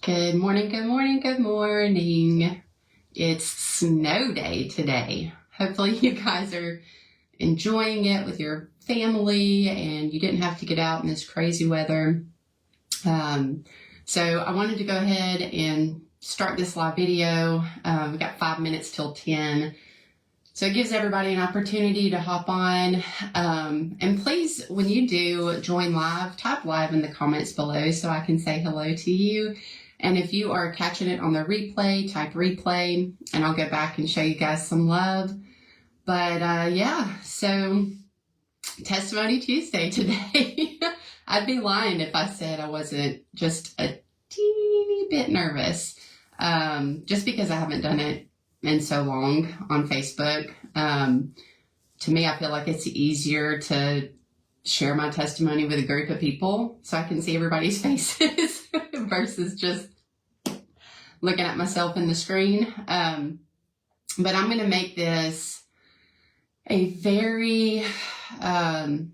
Good morning, good morning, good morning. It's snow day today. Hopefully you guys are enjoying it with your family and you didn't have to get out in this crazy weather. So I wanted to go ahead and start this live video. We've got 5 minutes till 10. So it gives everybody an opportunity to hop on. And please, when you do join live, type live in the comments below so I can say hello to you. And if you are catching it on the replay, type replay, and I'll go back and show you guys some love. But yeah, so Testimony Tuesday today. I'd be lying if I said I wasn't just a teeny bit nervous, just because I haven't done it in so long on Facebook. To me, I feel like it's easier to share my testimony with a group of people so I can see everybody's faces versus just looking at myself in the screen. But I'm going to make this a very, I'm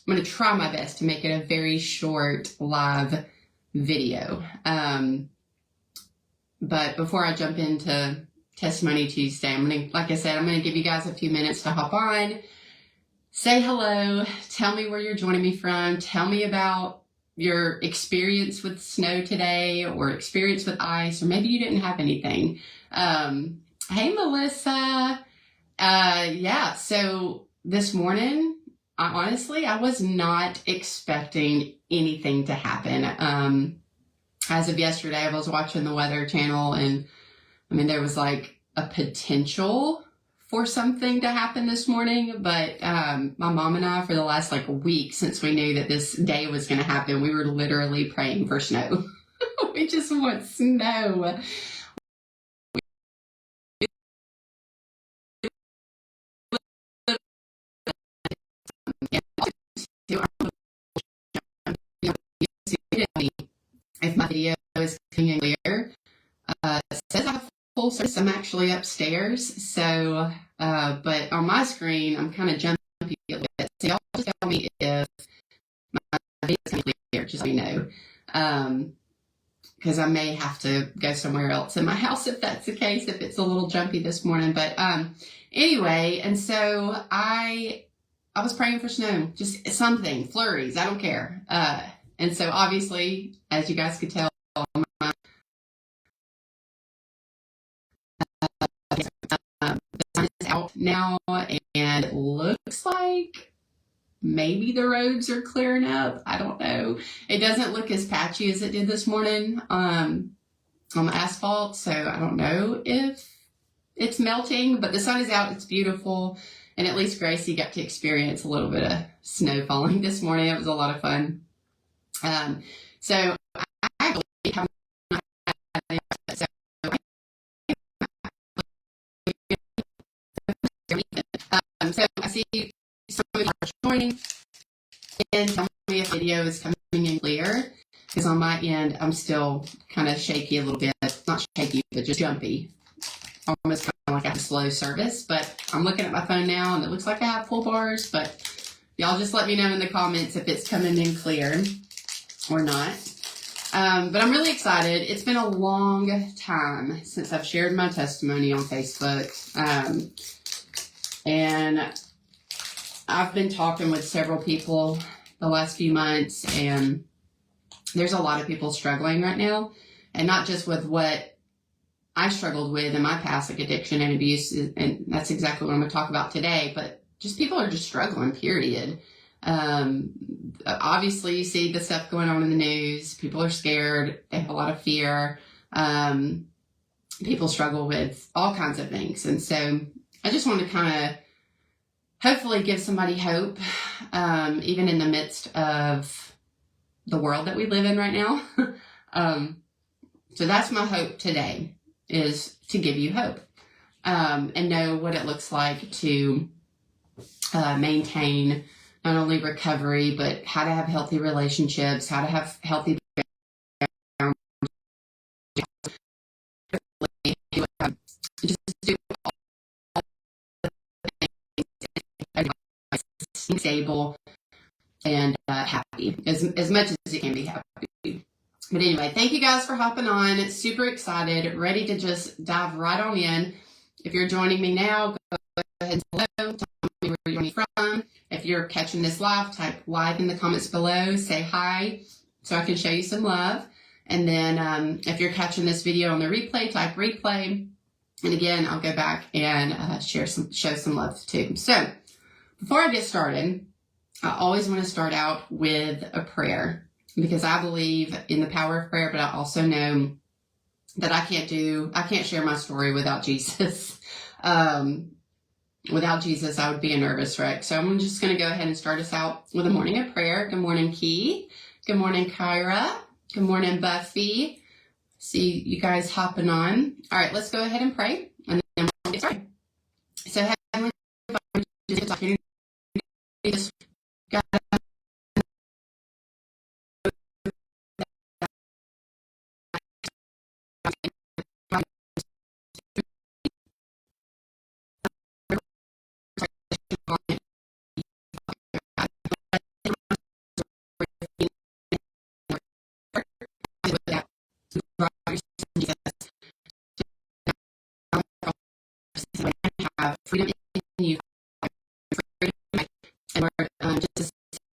going to try my best to make it a very short live video. But before I jump into Testimony Tuesday, like I said, I'm going to give you guys a few minutes to hop on, say hello, tell me where you're joining me from, tell me about your experience with snow today or experience with ice, or maybe you didn't have anything. Hey, Melissa. Yeah, so this morning, I was not expecting anything to happen. As of yesterday, I was watching the Weather Channel, and there was like a potential for something to happen this morning, but my mom and I, for the last week since we knew that this day was going to happen, we were literally praying for snow. We just want snow. If my video is coming in clear, it says I have full service. I'm actually upstairs, so but on my screen I'm kind of jumpy a little bit. So y'all just tell me if my video is coming clear, just let me know, because I may have to go somewhere else in my house if that's the case, if it's a little jumpy this morning. But anyway, and so I was praying for snow, just something, flurries, I don't care. And so obviously, as you guys could tell, the sun is out now, and it looks like maybe the roads are clearing up. I don't know. It doesn't look as patchy as it did this morning on the asphalt, so I don't know if it's melting, but the sun is out. It's beautiful, and at least Gracie got to experience a little bit of snow falling this morning. It was a lot of fun. So I believe so I see some of you are joining, and tell me if video is coming in clear, because on my end I'm still kind of shaky a little bit, not shaky but just jumpy, almost kind of like I have a slow service. But I'm looking at my phone now and it looks like I have full bars, but y'all just let me know in the comments if it's coming in clear or not. But I'm really excited. It's been a long time since I've shared my testimony on Facebook. And I've been talking with several people the last few months, and there's a lot of people struggling right now, and not just with what I struggled with in my past, like addiction and abuse, and that's exactly what I'm going to talk about today, but just people are just struggling, period. Obviously you see the stuff going on in the news. People are scared. They have a lot of fear. People struggle with all kinds of things. And so I just want to kind of hopefully give somebody hope, even in the midst of the world that we live in right now. So that's my hope today, is to give you hope, and know what it looks like to maintain not only recovery, but how to have healthy relationships, how to have healthy boundaries, just do all the things stable and happy, as much as it can be happy. But anyway, thank you guys for hopping on. Super excited, ready to just dive right on in. If you're joining me now, go ahead and hello, tell me where you're joining from. If you're catching this live, type live in the comments below, say hi so I can show you some love. And then if you're catching this video on the replay, type replay. And again, I'll go back and show some love too. So before I get started, I always want to start out with a prayer, because I believe in the power of prayer, but I also know that I can't share my story without Jesus. Without Jesus, I would be a nervous wreck. So I'm just going to go ahead and start us out with a morning of prayer. Good morning, Key. Good morning, Kyra. Good morning, Buffy. See you guys hopping on. All right, let's go ahead and pray, and then we'll get started. So Heavenly Father, just opportunity, just God, have freedom in you, freedom, and Lord, just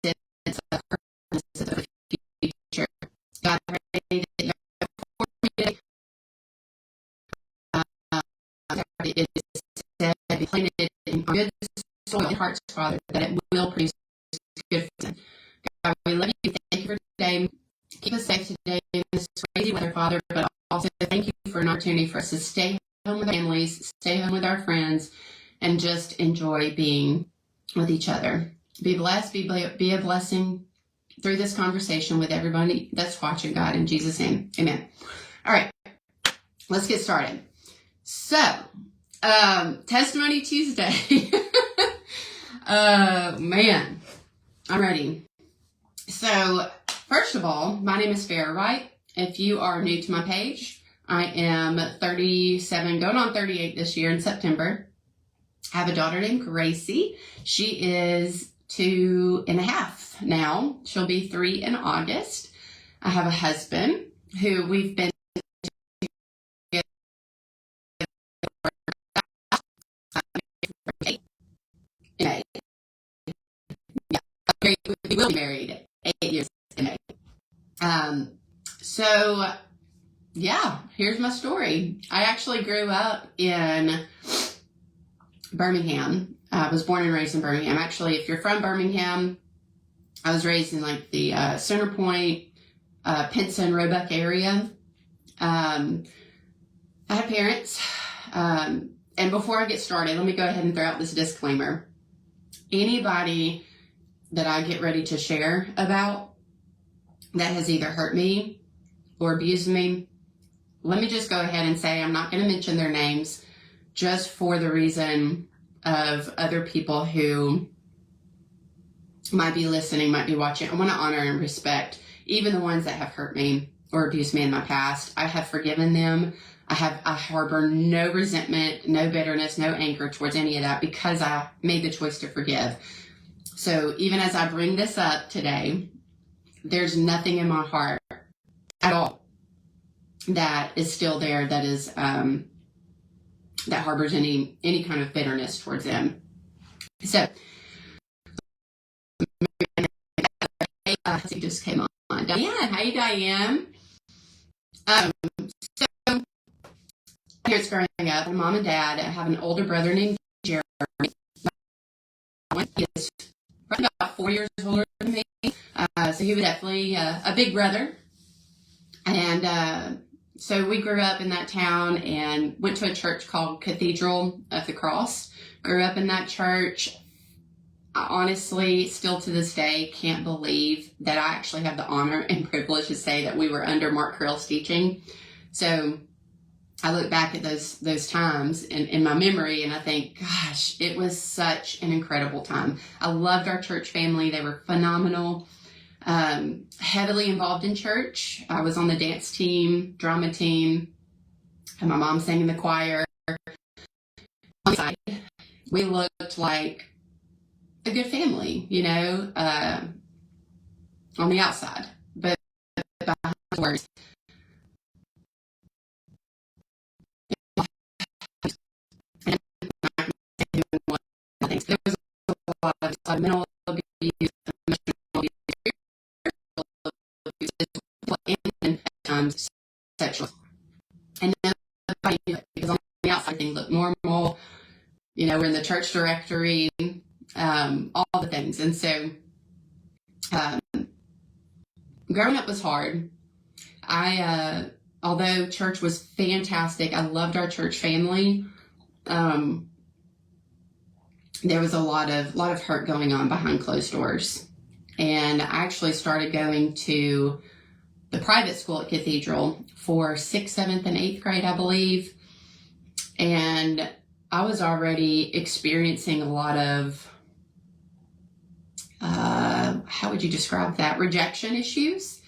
a sense of purpose of the future. God, I pray that you have for me today, it is said, be planted in good soil and hearts, Father, that it will produce good fruit. God, we love you. Thank you for today. Keep us safe today in this crazy weather, Father, but also thank you for an opportunity for us to stay home with our families, stay home with our friends, and just enjoy being with each other. Be blessed, be a blessing through this conversation with everybody that's watching, God, in Jesus' name. Amen. All right, let's get started. So, Testimony Tuesday. Man, I'm ready. So, first of all, my name is Farrah Wright. If you are new to my page, I am 37, going on 38 this year in September. I have a daughter named Gracie. She is 2.5 now. She'll be 3 in August. I have a husband who we've been together for 8 May. Yeah, we will be married 8 years in May. So yeah, here's my story. I actually grew up in Birmingham. I was born and raised in Birmingham. Actually, if you're from Birmingham, I was raised in like the Center Point, Pinson, Roebuck area. I had parents. And before I get started, let me go ahead and throw out this disclaimer. Anybody that I get ready to share about that has either hurt me or abused me, let me just go ahead and say I'm not going to mention their names, just for the reason of other people who might be listening, might be watching. I want to honor and respect even the ones that have hurt me or abused me in my past. I have forgiven them. I harbor no resentment, no bitterness, no anger towards any of that, because I made the choice to forgive. So even as I bring this up today, there's nothing in my heart at all that is still there, that is that harbors any kind of bitterness towards them. So he just came on. Diane, hi Diane. So parents growing up, my mom and dad, I have an older brother named Jeremy. He is about 4 years older than me. So he was definitely a big brother. And so we grew up in that town and went to a church called Cathedral of the Cross. Grew up in that church. I honestly, still to this day, can't believe that I actually have the honor and privilege to say that we were under Mark Carroll's teaching. So I look back at those times in my memory, and I think, gosh, it was such an incredible time. I loved our church family. They were phenomenal. Heavily involved in church. I was on the dance team, drama team, and my mom sang in the choir. On the side, we looked like a good family, on the outside, but behind the doors. And there was a lot of mental abuse, emotional abuse, and at times sexual. And nobody knew it because on the outside things looked normal. You know, we're in the church directory, all the things. And so growing up was hard. Although church was fantastic, I loved our church family. There was a lot of hurt going on behind closed doors. And I actually started going to the private school at Cathedral for 6th, 7th, and 8th grade, I believe. And I was already experiencing a lot of, how would you describe that? Rejection issues.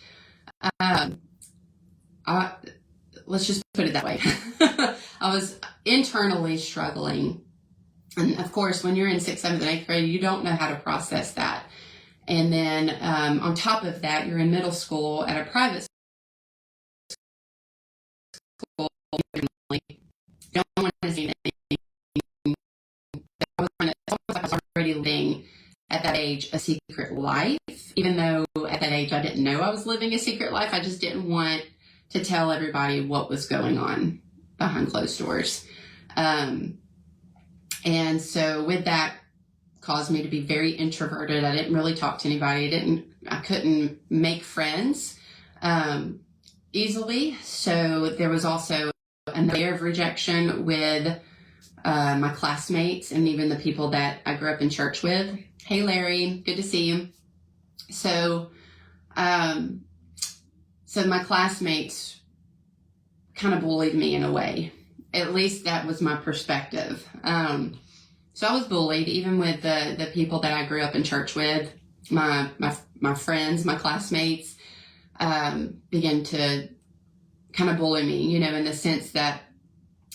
Let's just put it that way. I was internally struggling. And of course, when you're in 6th, 7th, and 8th grade, you don't know how to process that. And then on top of that, you're in middle school at a private school. You don't want to see anything. I was already living at that age a secret life, even though at that age I didn't know I was living a secret life. I just didn't want to tell everybody what was going on behind closed doors. And so with that caused me to be very introverted. I didn't really talk to anybody. I couldn't make friends easily. So there was also another layer of rejection with my classmates and even the people that I grew up in church with. Hey, Larry, good to see you. So my classmates kind of bullied me in a way. At least that was my perspective. So I was bullied, even with the people that I grew up in church with. My friends, my classmates, began to kind of bully me, in the sense that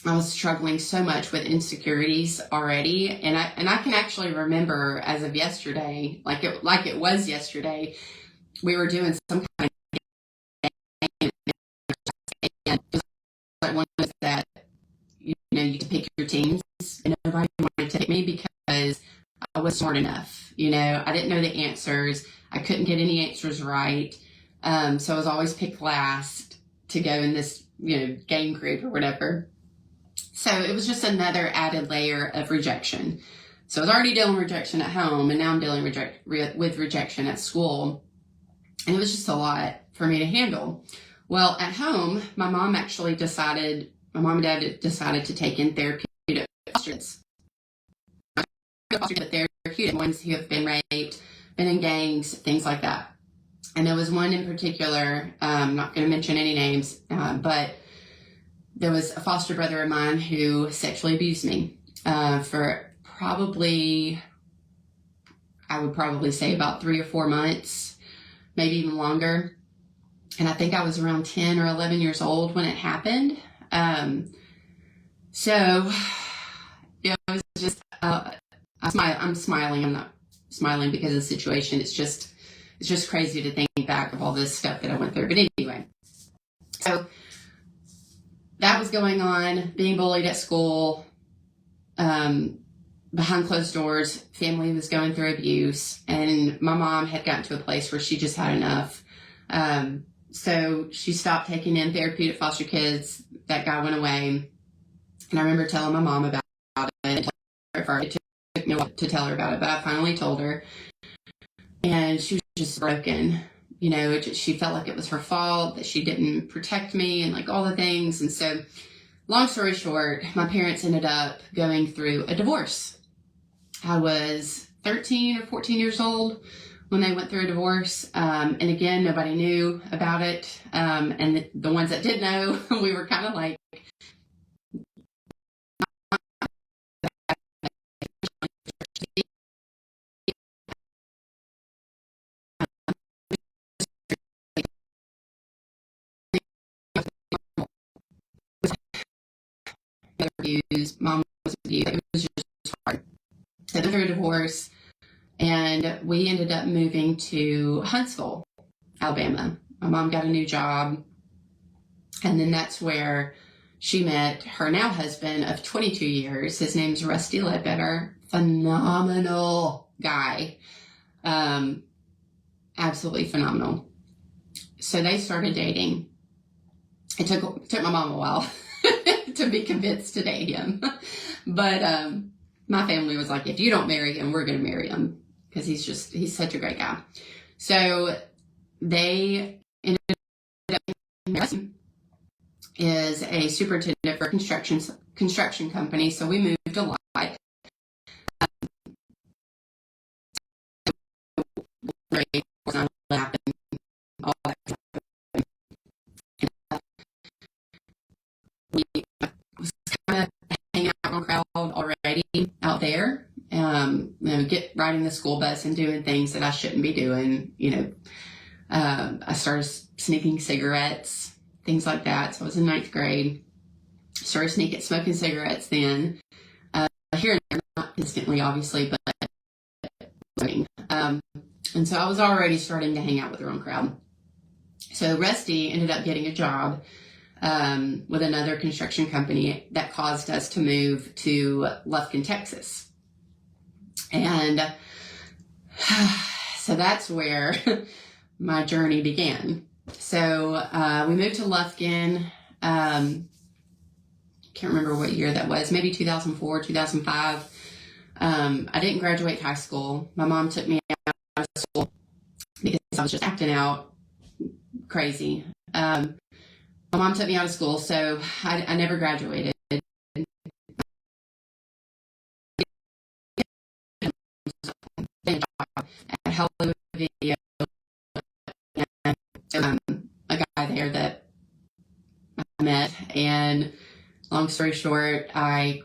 I was struggling so much with insecurities already. And I can actually remember as of yesterday, like it was yesterday, we were doing some kind of game, and like one was that, you could pick your teams, and nobody wanted to pick me because I was smart enough. I didn't know the answers. I couldn't get any answers right. So I was always picked last to go in this, game group or whatever. So it was just another added layer of rejection. So I was already dealing with rejection at home, and now I'm dealing with rejection at school. And it was just a lot for me to handle. Well, at home, my mom and dad decided to take in therapeutic foster kids. Therapeutic ones who have been raped, been in gangs, things like that. And there was one in particular, I'm not going to mention any names, but there was a foster brother of mine who sexually abused me for probably, I would probably say about 3 or 4 months, maybe even longer. And I think I was around 10 or 11 years old when it happened. So it was just, I'm smiling. I'm not smiling because of the situation. It's just crazy to think back of all this stuff that I went through. But anyway, so that was going on, being bullied at school, behind closed doors. Family was going through abuse, and my mom had gotten to a place where she just had enough. So she stopped taking in therapeutic foster kids. That guy went away. And I remember telling my mom about it. It took me a while to tell her about it, but I finally told her. And she was just broken. She felt like it was her fault, that she didn't protect me and like all the things. And so, long story short, my parents ended up going through a divorce. I was 13 or 14 years old when they went through a divorce. And again, nobody knew about it. And the ones that did know, we were kind of like, abused, mom was abused. It was just hard. So they went through a divorce, and we ended up moving to Huntsville, Alabama. My mom got a new job. And then that's where she met her now husband of 22 years. His name's Rusty Ledbetter. Phenomenal guy. Absolutely phenomenal. So they started dating. It took my mom a while to be convinced to date him. But my family was like, if you don't marry him, we're going to marry him. Because he's such a great guy. So they ended up marrying. Is a superintendent for a construction company. So we moved a lot. We was kind of hanging out in a crowd already out there. Riding the school bus and doing things that I shouldn't be doing. I started sneaking cigarettes, things like that. So I was in 9th grade. Started smoking cigarettes then. Here and there, not instantly, obviously, but and so I was already starting to hang out with the wrong crowd. So Rusty ended up getting a job with another construction company that caused us to move to Lufkin, Texas. And so that's where my journey began. So we moved to Lufkin. Can't remember what year that was, maybe 2004, 2005. I didn't graduate high school. My mom took me out of school because I was just acting out crazy. My mom took me out of school, so I never graduated. At Hollywood Video, a guy there that I met, and long story short, I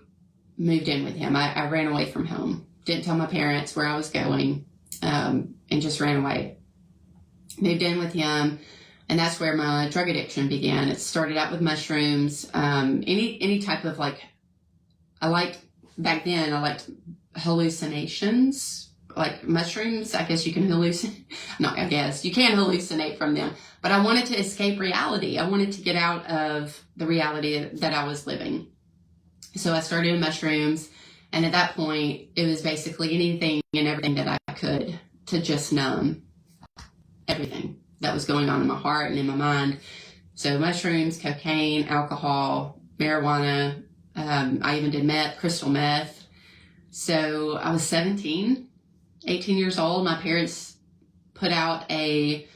moved in with him. I ran away from home. Didn't tell my parents where I was going, and just ran away. Moved in with him, and that's where my drug addiction began. It started out with mushrooms, any type of back then I liked hallucinations, like mushrooms. I guess you can hallucinate. No, I guess you can hallucinate from them. But I wanted to escape reality. I wanted to get out of the reality that I was living. So I started with mushrooms. And at that point, it was basically anything and everything that I could to just numb everything that was going on in my heart and in my mind. So mushrooms, cocaine, alcohol, marijuana. I even did meth, crystal meth. So I was 18 years old. My parents put out a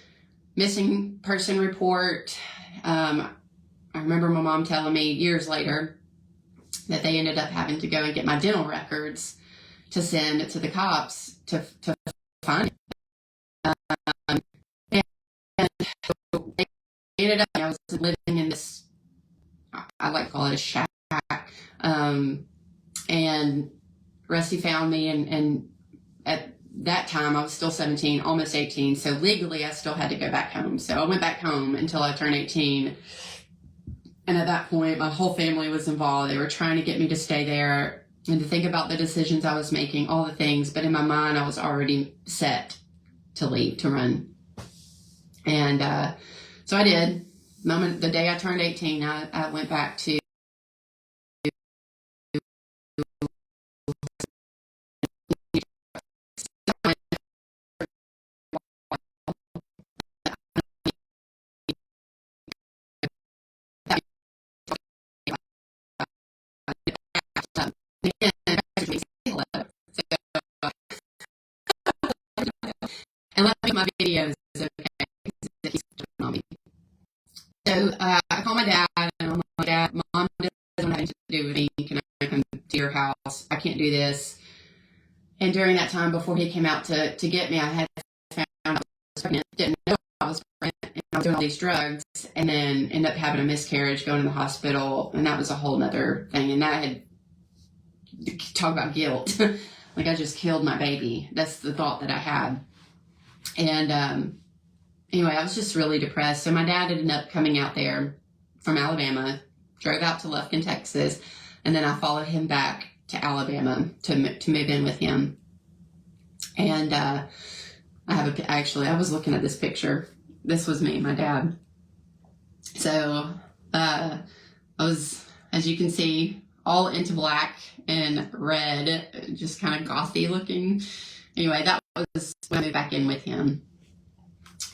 missing person report. I remember my mom telling me years later that they ended up having to go and get my dental records to send to the cops to find it. And they ended up, I was living in this, I like to call it a shack. And Rusty found me, and at that time I was still 17, almost 18. So legally I still had to go back home. So I went back home until I turned 18. And at that point, my whole family was involved. They were trying to get me to stay there and to think about the decisions I was making, all the things. But in my mind, I was already set to leave, to run. And so I did. The day I turned 18, I went back to and let me my videos, okay? He's on me. So I called my dad, and I'm like, Dad, Mom doesn't have anything to do with me. Can I come to your house? I can't do this. And during that time, before he came out to get me, I had found I was pregnant. Didn't know I was pregnant, and I was doing all these drugs, and then ended up having a miscarriage, going to the hospital, and that was a whole nother thing. And that had, talk about guilt. Like I just killed my baby. That's the thought that I had. And anyway, I was just really depressed. So my dad ended up coming out there from Alabama, drove out to Lufkin, Texas, and then I followed him back to Alabama to move in with him. And I was looking at this picture. This was me, my dad. So I was, as you can see, all into black and red, just kind of gothy looking. Anyway, that was when I moved back in with him.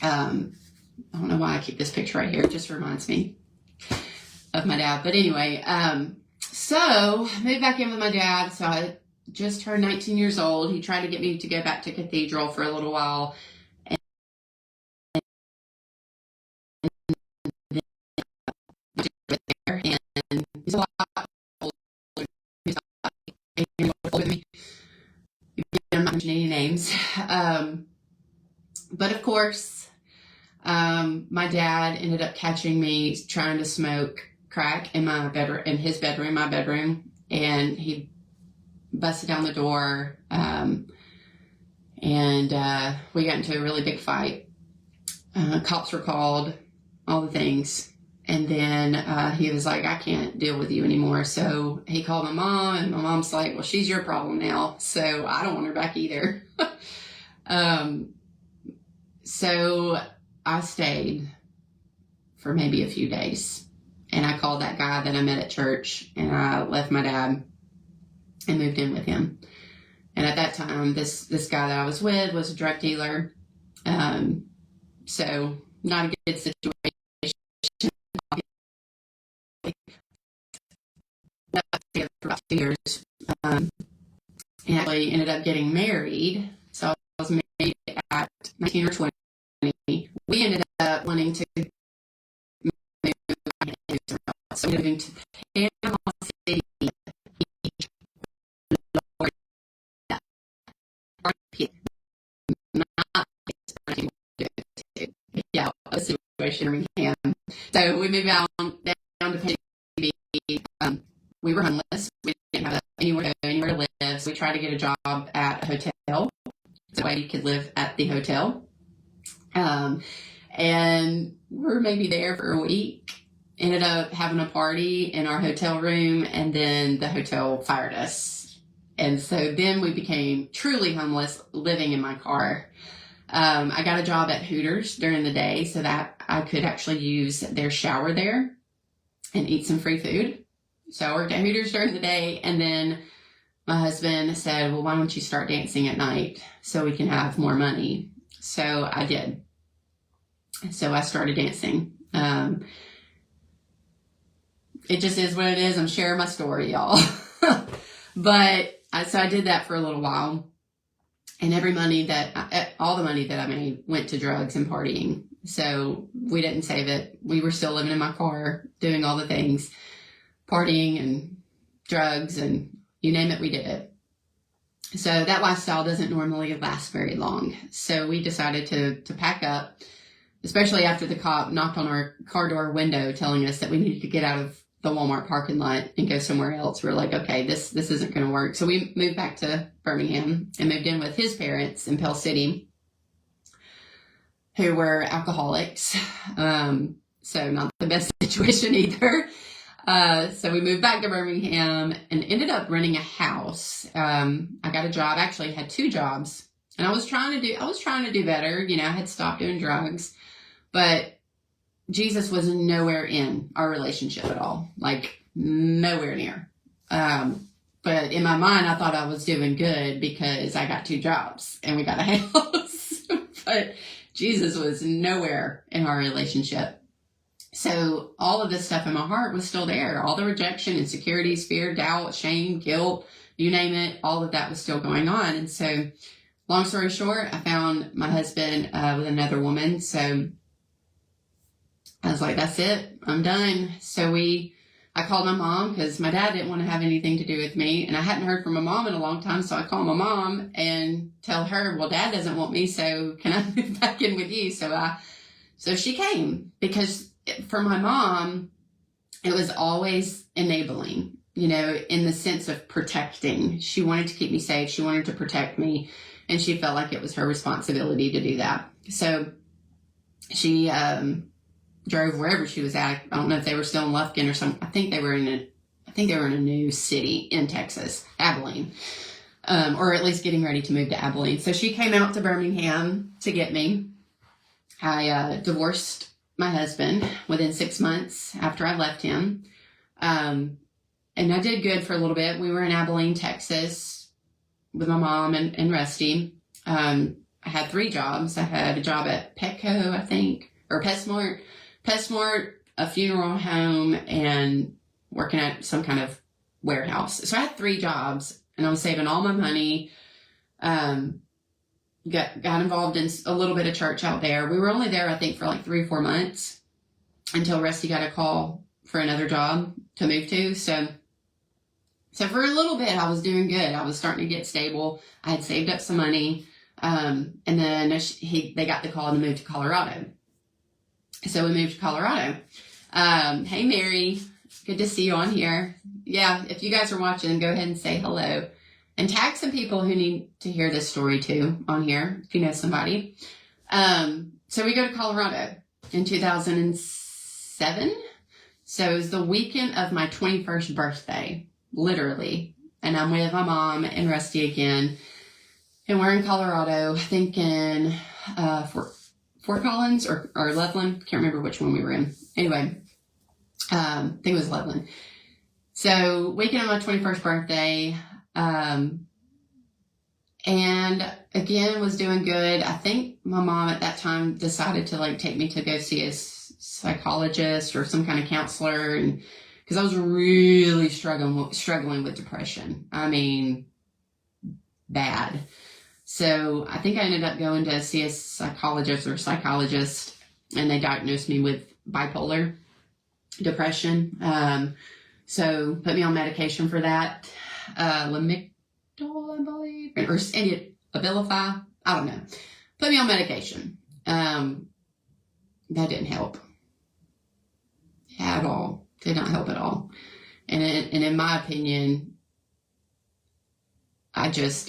I don't know why I keep this picture right here. It just reminds me of my dad. But anyway, so I moved back in with my dad. So I just turned 19 years old. He tried to get me to go back to Cathedral for a little while. And he's a lot older. He's not 8 years older than me. I'm not mentioning any names. But of course, my dad ended up catching me trying to smoke crack in my bedroom, in his bedroom, my bedroom, and he busted down the door, and we got into a really big fight. Cops were called, all the things, and then he was like, I can't deal with you anymore. So he called my mom, and my mom's like, well, she's your problem now, so I don't want her back either. So I stayed for maybe a few days, and I called that guy that I met at church, and I left my dad and moved in with him. And at that time, this guy that I was with was a drug dealer. So not a good situation. For about 2 years. And actually ended up getting married. So I was married at 19 or 20. We ended up wanting to move. So moving to Panama City. Yeah, a situation in Birmingham. So we moved down to Panama City. We were homeless. We didn't have anywhere to live. So we tried to get a job at a hotel. So that way you could live at the hotel. And we're maybe there for a week. Ended up having a party in our hotel room, and then the hotel fired us. And so then we became truly homeless, living in my car. I got a job at Hooters during the day so that I could actually use their shower there and eat some free food. So I worked at Hooters during the day, and then my husband said, well, why don't you start dancing at night so we can have more money? So I did. So I started dancing. It just is what it is. I'm sharing my story, y'all. But so I did that for a little while. And all the money that I made went to drugs and partying. So we didn't save it. We were still living in my car, doing all the things, partying and drugs, and you name it, we did it. So that lifestyle doesn't normally last very long. So we decided to pack up, especially after the cop knocked on our car door window telling us that we needed to get out of the Walmart parking lot and go somewhere else. We're like, okay, this isn't going to work. So we moved back to Birmingham and moved in with his parents in Pell City, who were alcoholics. So not the best situation either. So we moved back to Birmingham and ended up renting a house. I got a job, actually had 2 jobs, and I was trying to do better. You know, I had stopped doing drugs, but Jesus was nowhere in our relationship at all, like nowhere near. But in my mind, I thought I was doing good because I got 2 jobs and we got a house, but Jesus was nowhere in our relationship. So all of this stuff in my heart was still there. All the rejection, insecurities, fear, doubt, shame, guilt, you name it, all of that was still going on. And so long story short, I found my husband with another woman. So I was like, that's it. I'm done. So I called my mom because my dad didn't want to have anything to do with me. And I hadn't heard from my mom in a long time. So I called my mom and tell her, well, Dad doesn't want me. So can I move back in with you? So she came, because for my mom, it was always enabling, you know, in the sense of protecting. She wanted to keep me safe. She wanted to protect me. And she felt like it was her responsibility to do that. So she drove wherever she was at. I don't know if they were still in Lufkin or something. I think they were in a new city in Texas, Abilene, or at least getting ready to move to Abilene. So she came out to Birmingham to get me. I divorced my husband within 6 months after I left him. And I did good for a little bit. We were in Abilene, Texas with my mom and Rusty. I had 3 jobs. I had a job at Petco, I think, or PetSmart, a funeral home, and working at some kind of warehouse. So I had 3 jobs, and I was saving all my money. Got involved in a little bit of church out there. We were only there, I think, for like 3 or 4 months until Rusty got a call for another job to move to. So for a little bit, I was doing good. I was starting to get stable. I had saved up some money. And then they got the call to move to Colorado. So we moved to Colorado. Hey, Mary. Good to see you on here. Yeah, if you guys are watching, go ahead and say hello. And tag some people who need to hear this story too on here, if you know somebody. So we go to Colorado in 2007. So it was the weekend of my 21st birthday, literally. And I'm with my mom and Rusty again. And we're in Colorado, I think in Fort Collins or Loveland. Can't remember which one we were in. Anyway, I think it was Loveland. So weekend of my 21st birthday. And again, was doing good. I think my mom at that time decided to like take me to go see a psychologist or some kind of counselor. And cause I was really struggling with depression. I mean, bad. So I think I ended up going to see a psychologist, and they diagnosed me with bipolar depression. So put me on medication for that. Lamictal, I believe, or Abilify. I don't know. Put me on medication. That didn't help at all. Did not help at all. And in my opinion,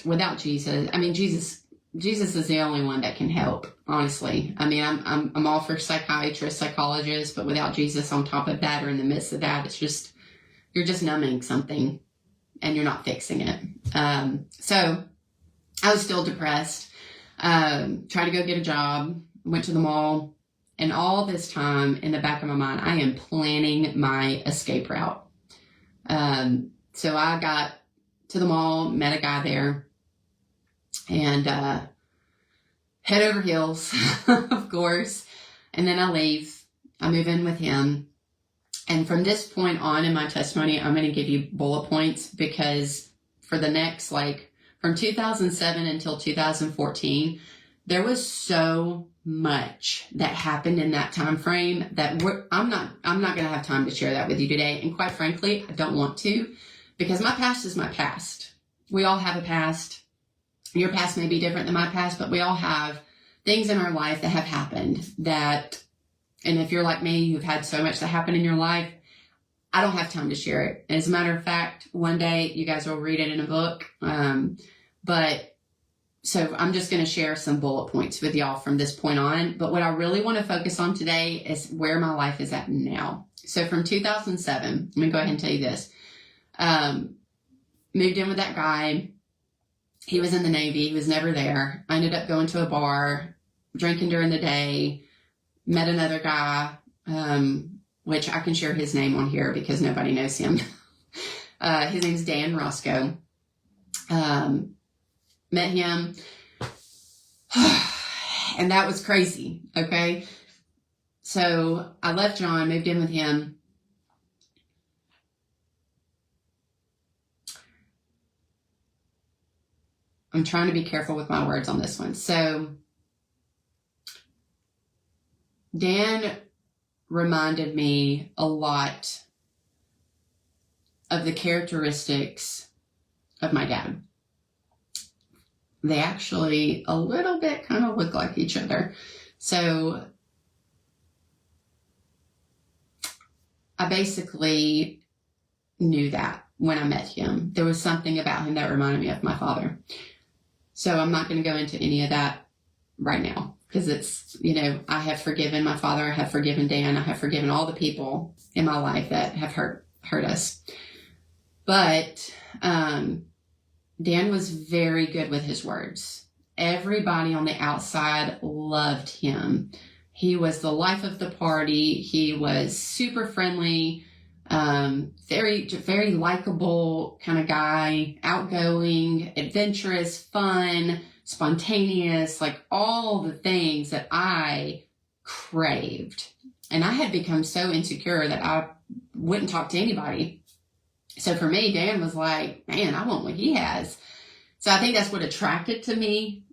without Jesus, I mean, Jesus is the only one that can help, honestly. I mean, I'm all for psychiatrists, psychologists, but without Jesus on top of that or in the midst of that, it's just, you're just numbing something and you're not fixing it. So I was still depressed, tried to go get a job, went to the mall, and all this time in the back of my mind, I am planning my escape route. So I got to the mall, met a guy there, and head over heels, of course. And then I leave. I move in with him. And from this point on in my testimony, I'm going to give you bullet points, because for the next, from 2007 until 2014, there was so much that happened in that time frame that I'm not going to have time to share that with you today. And quite frankly, I don't want to, because my past is my past. We all have a past. Your past may be different than my past, but we all have things in our life that have happened and if you're like me, you've had so much that happened in your life, I don't have time to share it. As a matter of fact, one day you guys will read it in a book. So I'm just going to share some bullet points with y'all from this point on. But what I really want to focus on today is where my life is at now. So from 2007, let me go ahead and tell you this. Moved in with that guy. He was in the Navy. He was never there. I ended up going to a bar, drinking during the day, met another guy, which I can share his name on here because nobody knows him. His name's Dan Roscoe. Met him. And that was crazy. Okay. So I left John, moved in with him. I'm trying to be careful with my words on this one. So Dan reminded me a lot of the characteristics of my dad. They actually a little bit kind of look like each other. So I basically knew that when I met him. There was something about him that reminded me of my father. So I'm not going to go into any of that right now, because it's, I have forgiven my father. I have forgiven Dan. I have forgiven all the people in my life that have hurt us. But Dan was very good with his words. Everybody on the outside loved him. He was the life of the party. He was super friendly, very, very likable kind of guy, outgoing, adventurous, fun, spontaneous, like all the things that I craved. And I had become so insecure that I wouldn't talk to anybody. So for me, Dan was like, man, I want what he has. So I think that's what attracted me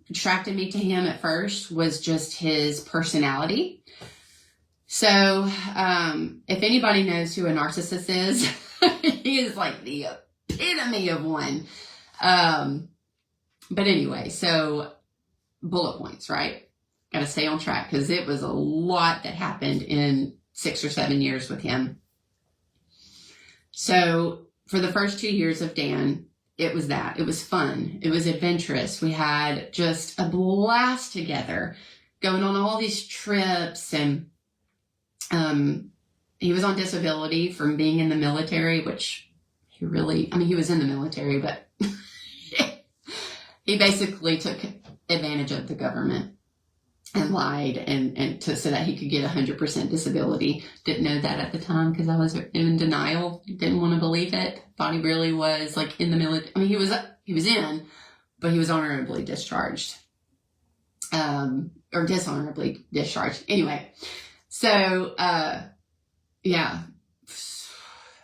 to him at first, was just his personality. So if anybody knows who a narcissist is, he is like the epitome of one. But anyway, so bullet points, right? Got to stay on track, because it was a lot that happened in 6 or 7 years with him. So for the first 2 years of Dan, it was that. It was fun. It was adventurous. We had just a blast together, going on all these trips. And he was on disability from being in the military, which he was in the military, but he basically took advantage of the government and lied so that he could get 100% disability. Didn't know that at the time, because I was in denial. Didn't want to believe it. Thought he really was like in the military. I mean, he was in, but he was honorably discharged, or dishonorably discharged. Anyway, so yeah,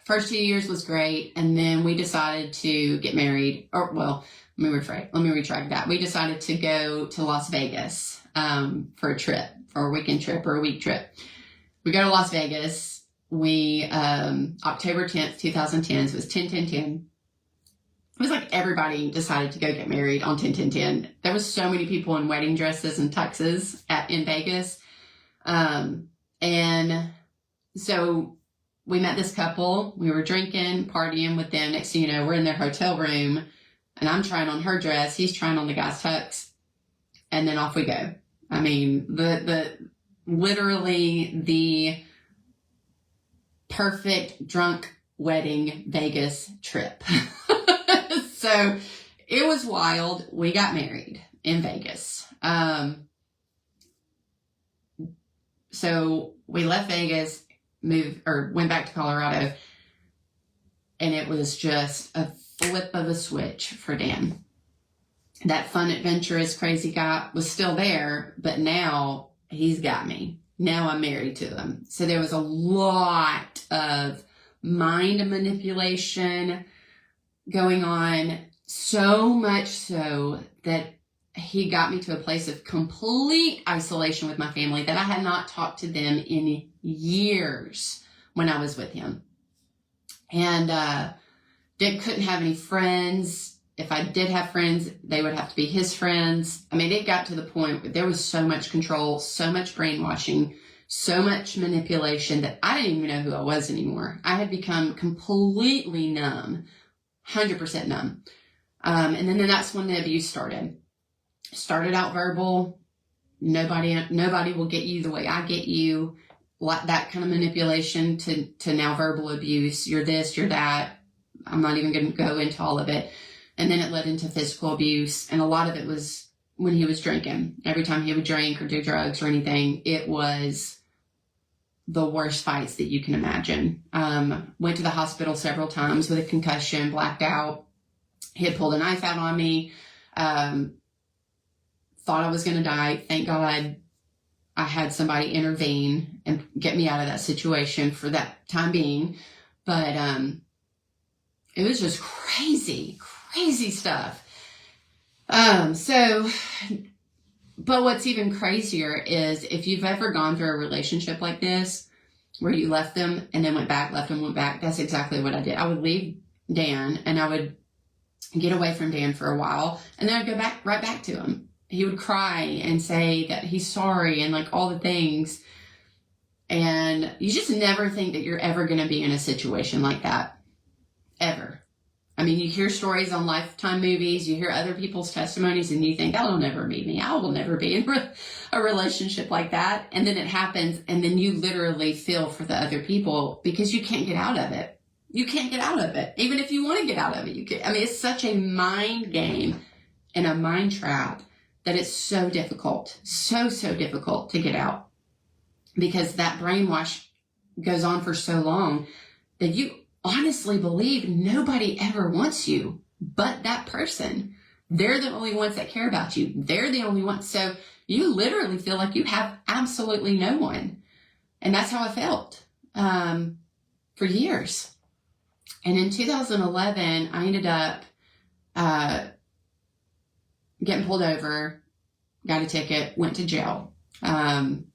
first 2 years was great, and then we decided to get married. Or well, let me retract that. We decided to go to Las Vegas for a weekend trip or a week trip. We go to Las Vegas. We, October 10th, 2010, so it was 10-10-10. It was like everybody decided to go get married on 10-10-10. There was so many people in wedding dresses and tuxes in Vegas. And so we met this couple. We were drinking, partying with them. Next thing you know, we're in their hotel room, and I'm trying on her dress. He's trying on the guy's tux. And then off we go. I mean, literally the perfect drunk wedding Vegas trip. So it was wild. We got married in Vegas. So we left Vegas, went back to Colorado, and it was just a flip of a switch for Dan. That fun, adventurous, crazy guy was still there, but now he's got me. Now I'm married to him. So there was a lot of mind manipulation going on, so much so that he got me to a place of complete isolation with my family, that I had not talked to them in years when I was with him. And couldn't have any friends. If I did have friends, they would have to be his friends. I mean, it got to the point where there was so much control, so much brainwashing, so much manipulation that I didn't even know who I was anymore. I had become completely numb, 100% numb. And then that's when the abuse started. Started out verbal. Nobody will get you the way I get you. Like that kind of manipulation to now verbal abuse. You're this, you're that. I'm not even going to go into all of it. And then it led into physical abuse. And a lot of it was when he was drinking. Every time he would drink or do drugs or anything, it was the worst fights that you can imagine. Went to the hospital several times with a concussion, blacked out. He had pulled a knife out on me. Thought I was going to die. Thank God I had somebody intervene and get me out of that situation for that time being. But it was just crazy stuff. But what's even crazier is if you've ever gone through a relationship like this, where you left them and then went back, left them, went back, that's exactly what I did. I would leave Dan and I would get away from Dan for a while, and then I'd go right back to him. He would cry and say that he's sorry and like all the things. And you just never think that you're ever going to be in a situation like that. Ever. I mean, you hear stories on Lifetime movies, you hear other people's testimonies, and you think, that'll never be me. I will never be in a relationship like that. And then it happens, and then you literally feel for the other people because you can't get out of it. You can't get out of it. Even if you want to get out of it, you can't. I mean, it's such a mind game and a mind trap that it's so difficult, so difficult to get out. because that brainwash goes on for so long that you honestly believe nobody ever wants you but that person. They're the only ones that care about you. They're the only ones. So you literally feel like you have absolutely no one. And that's how I felt for years. And in 2011, I ended up getting pulled over, got a ticket, went to jail. And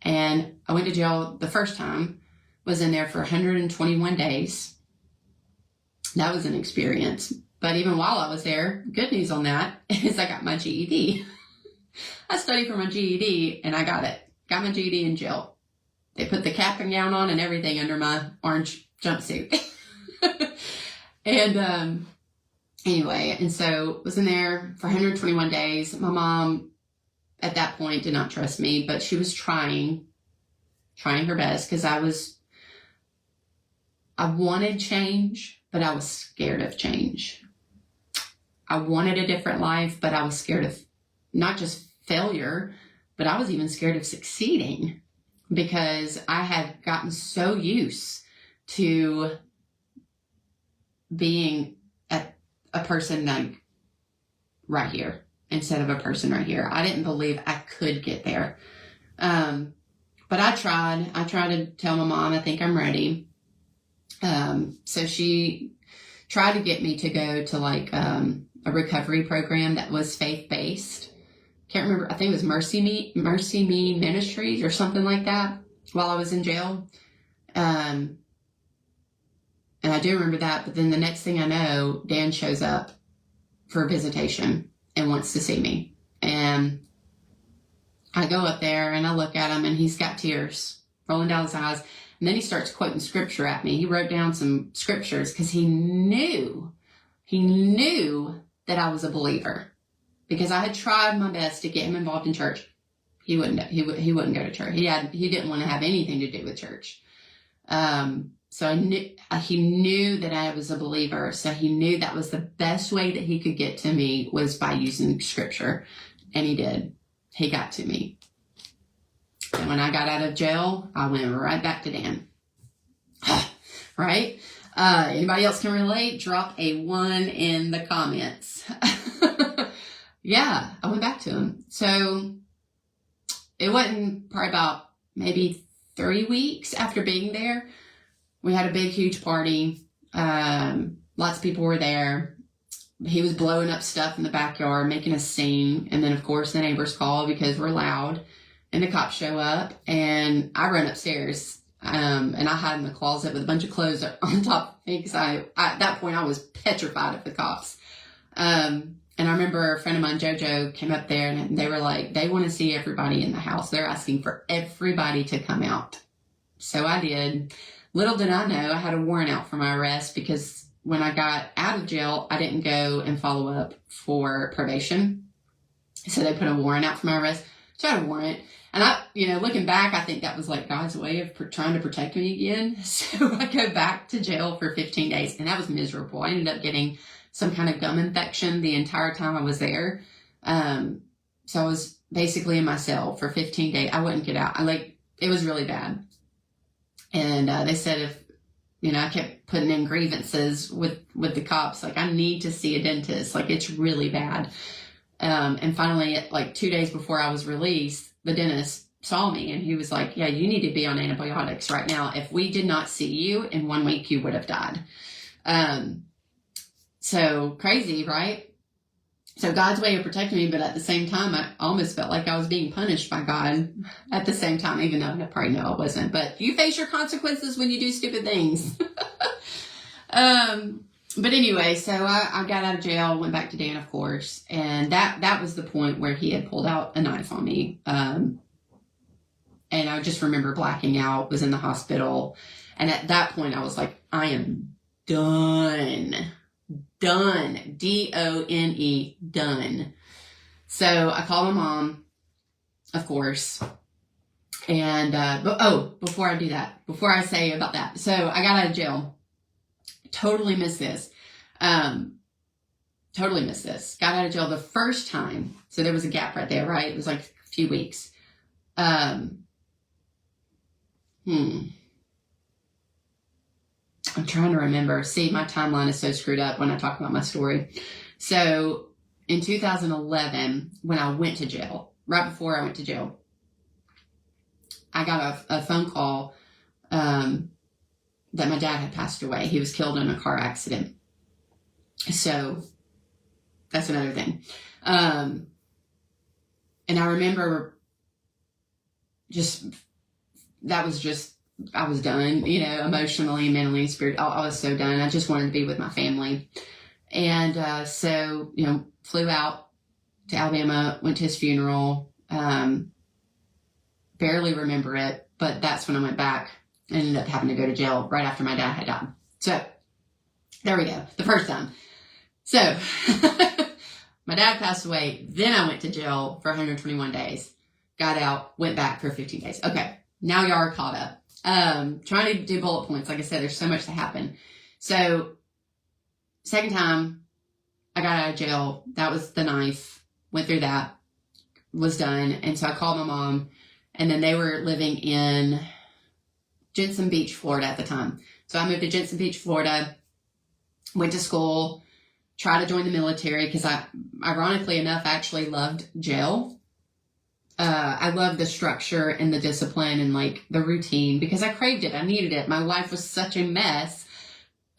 I went to jail the first time, was in there for 121 days. That was an experience. But even while I was there, good news on that is I got my GED. I studied for my GED and I got it. Got my GED in jail. They put the cap and gown on and everything under my orange jumpsuit. And anyway, and so was in there for 121 days. My mom at that point did not trust me, but she was trying her best because I wanted change, but I was scared of change. I wanted a different life, but I was scared of not just failure, but I was even scared of succeeding because I had gotten so used to being a person like right here instead of a person right here. I didn't believe I could get there. But I tried to tell my mom, I think I'm ready. So she tried to get me to go to like a recovery program that was faith-based. Can't remember. I think it was Mercy Me Ministries or something like that while I was in jail. And I do remember that. But then the next thing I know, Dan shows up for a visitation and wants to see me. And I go up there and I look at him and he's got tears rolling down his eyes. And then he starts quoting scripture at me. He wrote down some scriptures because he knew that I was a believer because I had tried my best to get him involved in church. He wouldn't go to church. He didn't want to have anything to do with church. So he knew that I was a believer. So he knew that was the best way that he could get to me was by using scripture. And he did. He got to me. And when I got out of jail, I went right back to Dan. Right? Anybody else can relate? Drop a 1 in the comments. Yeah, I went back to him. So it wasn't probably about maybe 3 weeks after being there. We had a big, huge party. Lots of people were there. He was blowing up stuff in the backyard, making us sing. And then, of course, the neighbors call because we're loud. And the cops show up. And I run upstairs. And I hide in the closet with a bunch of clothes on top of me because at that point, I was petrified of the cops. And I remember a friend of mine, JoJo, came up there and they were like, they want to see everybody in the house. They're asking for everybody to come out. So I did. Little did I know I had a warrant out for my arrest because when I got out of jail, I didn't go and follow up for probation. So they put a warrant out for my arrest. So I had a warrant. And looking back, I think that was like God's way of trying to protect me again. So I go back to jail for 15 days and that was miserable. I ended up getting some kind of gum infection the entire time I was there. So I was basically in my cell for 15 days. I wouldn't get out. It was really bad. And they said if, I kept putting in grievances with the cops, like I need to see a dentist, like it's really bad. And finally, like 2 days before I was released, the dentist saw me and he was like, yeah, you need to be on antibiotics right now. If we did not see you in 1 week, you would have died. So crazy, right? So God's way of protecting me, but at the same time, I almost felt like I was being punished by God at the same time, even though I probably know I wasn't. But you face your consequences when you do stupid things. But anyway, so I got out of jail, went back to Dan, of course. And that was the point where he had pulled out a knife on me. And I just remember blacking out, was in the hospital. And at that point, I was like, I am done. Done. D-O-N-E. Done. So I called my mom, of course. And, before I do that, before I say about that. So I got out of jail. Totally missed this. Totally missed this. Got out of jail the first time. So there was a gap right there, right? It was like a few weeks. I'm trying to remember. See, my timeline is so screwed up when I talk about my story. So in 2011, when I went to jail, right before I went to jail, I got a phone call that my dad had passed away. He was killed in a car accident. So that's another thing. And I remember I was done, emotionally, mentally, spiritually. I was so done. I just wanted to be with my family. And so, flew out to Alabama, went to his funeral. Barely remember it, but that's when I went back and ended up having to go to jail right after my dad had died. So there we go. The first time. So my dad passed away. Then I went to jail for 121 days, got out, went back for 15 days. Okay. Now y'all are caught up. Trying to do bullet points. Like I said, there's so much to happen. So second time I got out of jail, that was the knife, went through that, was done. And so I called my mom, and then they were living in Jensen Beach, Florida at the time. So I moved to Jensen Beach, Florida, went to school, tried to join the military because I, ironically enough, actually loved jail. I loved the structure and the discipline and like the routine because I craved it. I needed it. My life was such a mess.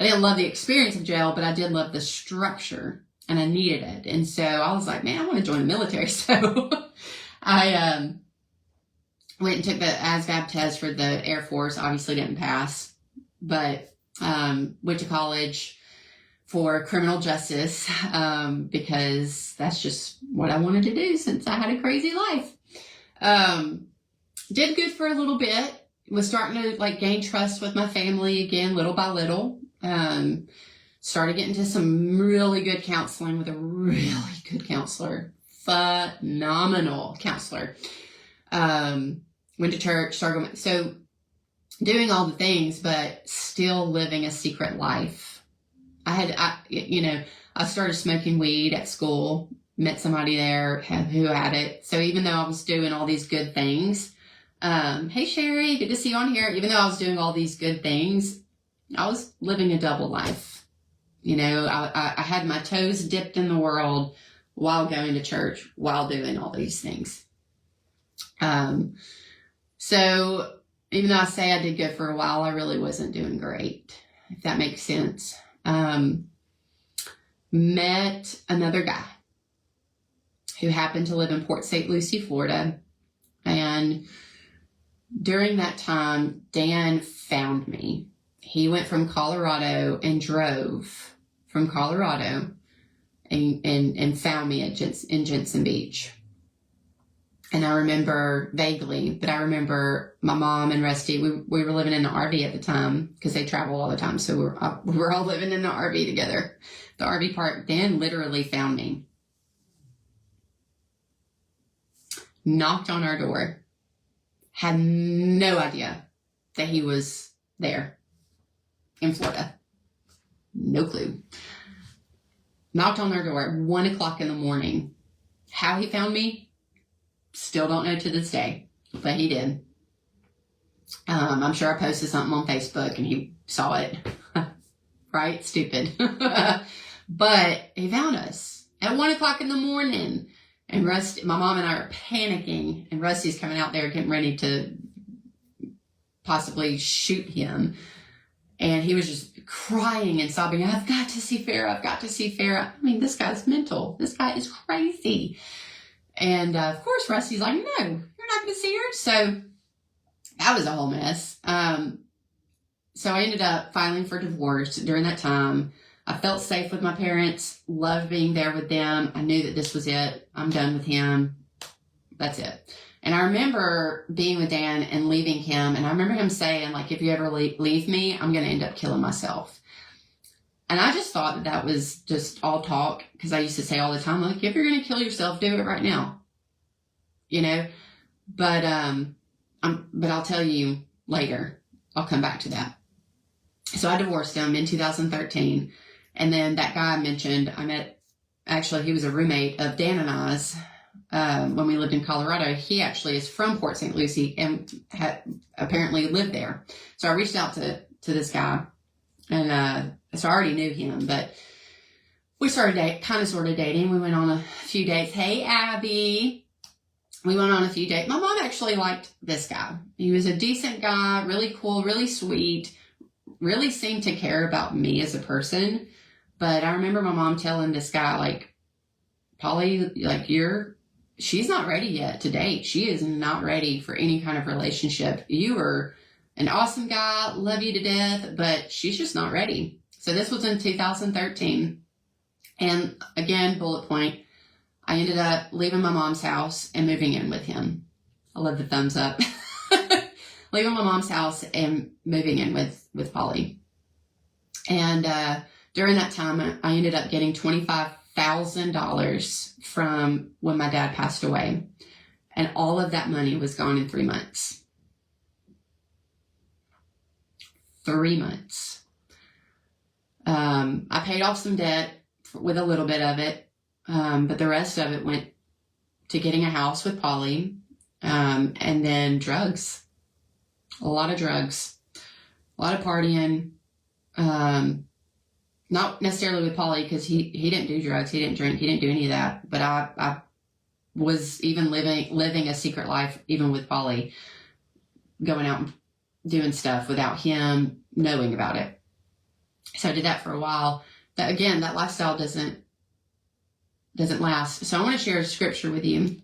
I didn't love the experience of jail, but I did love the structure and I needed it. And so I was like, man, I want to join the military. So I went and took the ASVAB test for the Air Force. Obviously didn't pass, but went to college for criminal justice because that's just what I wanted to do since I had a crazy life. Did good for a little bit. Was starting to like gain trust with my family again, little by little. Started getting to some really good counseling with a really good counselor. Phenomenal counselor. Went to church, started going, so doing all the things, but still living a secret life. I started smoking weed at school, met somebody there who had it. So even though I was doing all these good things, hey Sherry, good to see you on here. Even though I was doing all these good things, I was living a double life. I had my toes dipped in the world while going to church, while doing all these things. So even though I say I did good for a while, I really wasn't doing great, if that makes sense. Met another guy who happened to live in Port St. Lucie, Florida. And during that time, Dan found me. He went from Colorado and drove from Colorado and found me in Jensen Beach. And I remember vaguely, but I remember my mom and Rusty, we were living in an RV at the time because they travel all the time. So we were all living in the RV together. The RV park. Dan literally found me. Knocked on our door. Had no idea that he was there in Florida. No clue. Knocked on our door at 1:00 in the morning. How he found me, still don't know to this day, but he did. I'm sure I posted something on Facebook and he saw it. Right? Stupid. But he found us at 1:00 in the morning. And Rusty, my mom and I are panicking, and Rusty's coming out there getting ready to possibly shoot him. And he was just crying and sobbing, I've got to see Farrah. I've got to see Farrah. I mean, this guy's mental. This guy is crazy. And of course, Rusty's like, no, you're not going to see her. So that was a whole mess. So I ended up filing for divorce during that time. I felt safe with my parents, loved being there with them. I knew that this was it. I'm done with him. That's it. And I remember being with Dan and leaving him. And I remember him saying, like, if you ever leave me, I'm going to end up killing myself. And I just thought that that was just all talk, because I used to say all the time, like, if you're going to kill yourself, do it right now. But I'll tell you later. I'll come back to that. So I divorced him in 2013. And then that guy I mentioned, he was a roommate of Dan and I's. when we lived in Colorado. He actually is from Port St. Lucie and had apparently lived there. So I reached out to this guy, and so I already knew him, but we started sort of dating. We went on a few dates. Hey, Abby. We went on a few dates. My mom actually liked this guy. He was a decent guy, really cool, really sweet, really seemed to care about me as a person. But I remember my mom telling this guy, like, Polly, like, she's not ready yet to date. She is not ready for any kind of relationship. You are an awesome guy, love you to death, but she's just not ready. So this was in 2013. And again, bullet point, I ended up leaving my mom's house and moving in with him. I love the thumbs up. Leaving my mom's house and moving in with Polly. And during that time, I ended up getting $25,000 from when my dad passed away. And all of that money was gone in 3 months. 3 months. I paid off some debt with a little bit of it. But the rest of it went to getting a house with Polly, and then drugs, a lot of drugs, a lot of partying, not necessarily with Polly because he didn't do drugs, he didn't drink, he didn't do any of that. But I was even living a secret life, even with Polly, going out and doing stuff without him knowing about it. So I did that for a while. But again, that lifestyle doesn't last. So I want to share a scripture with you.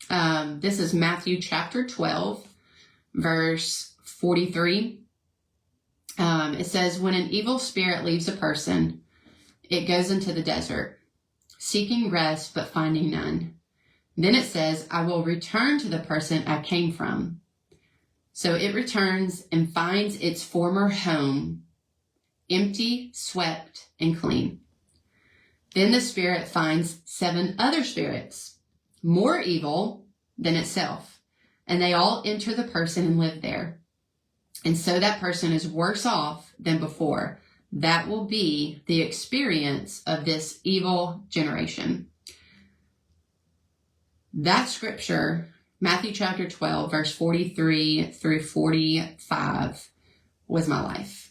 This is Matthew chapter 12, verse 43. It says, when an evil spirit leaves a person, it goes into the desert, seeking rest but finding none. Then it says, I will return to the person I came from. So it returns and finds its former home, empty, swept, and clean. Then the spirit finds 7 other spirits, more evil than itself, and they all enter the person and live there. And so that person is worse off than before. That will be the experience of this evil generation. That scripture, Matthew chapter 12, verse 43 through 45, was my life.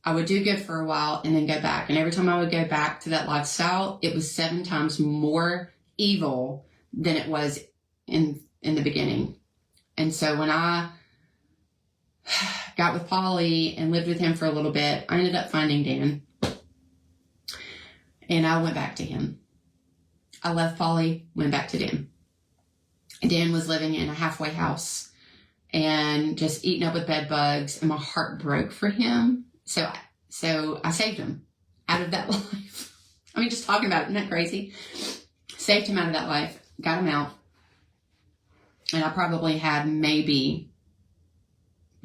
I would do good for a while and then go back. And every time I would go back to that lifestyle, it was 7 times more evil than it was in the beginning. And so when I got with Polly and lived with him for a little bit, I ended up finding Dan. And I went back to him. I left Polly, went back to Dan. Dan was living in a halfway house and just eating up with bed bugs, and my heart broke for him. So I saved him out of that life. I mean, just talking about it, isn't that crazy? Saved him out of that life, got him out. And I probably had maybe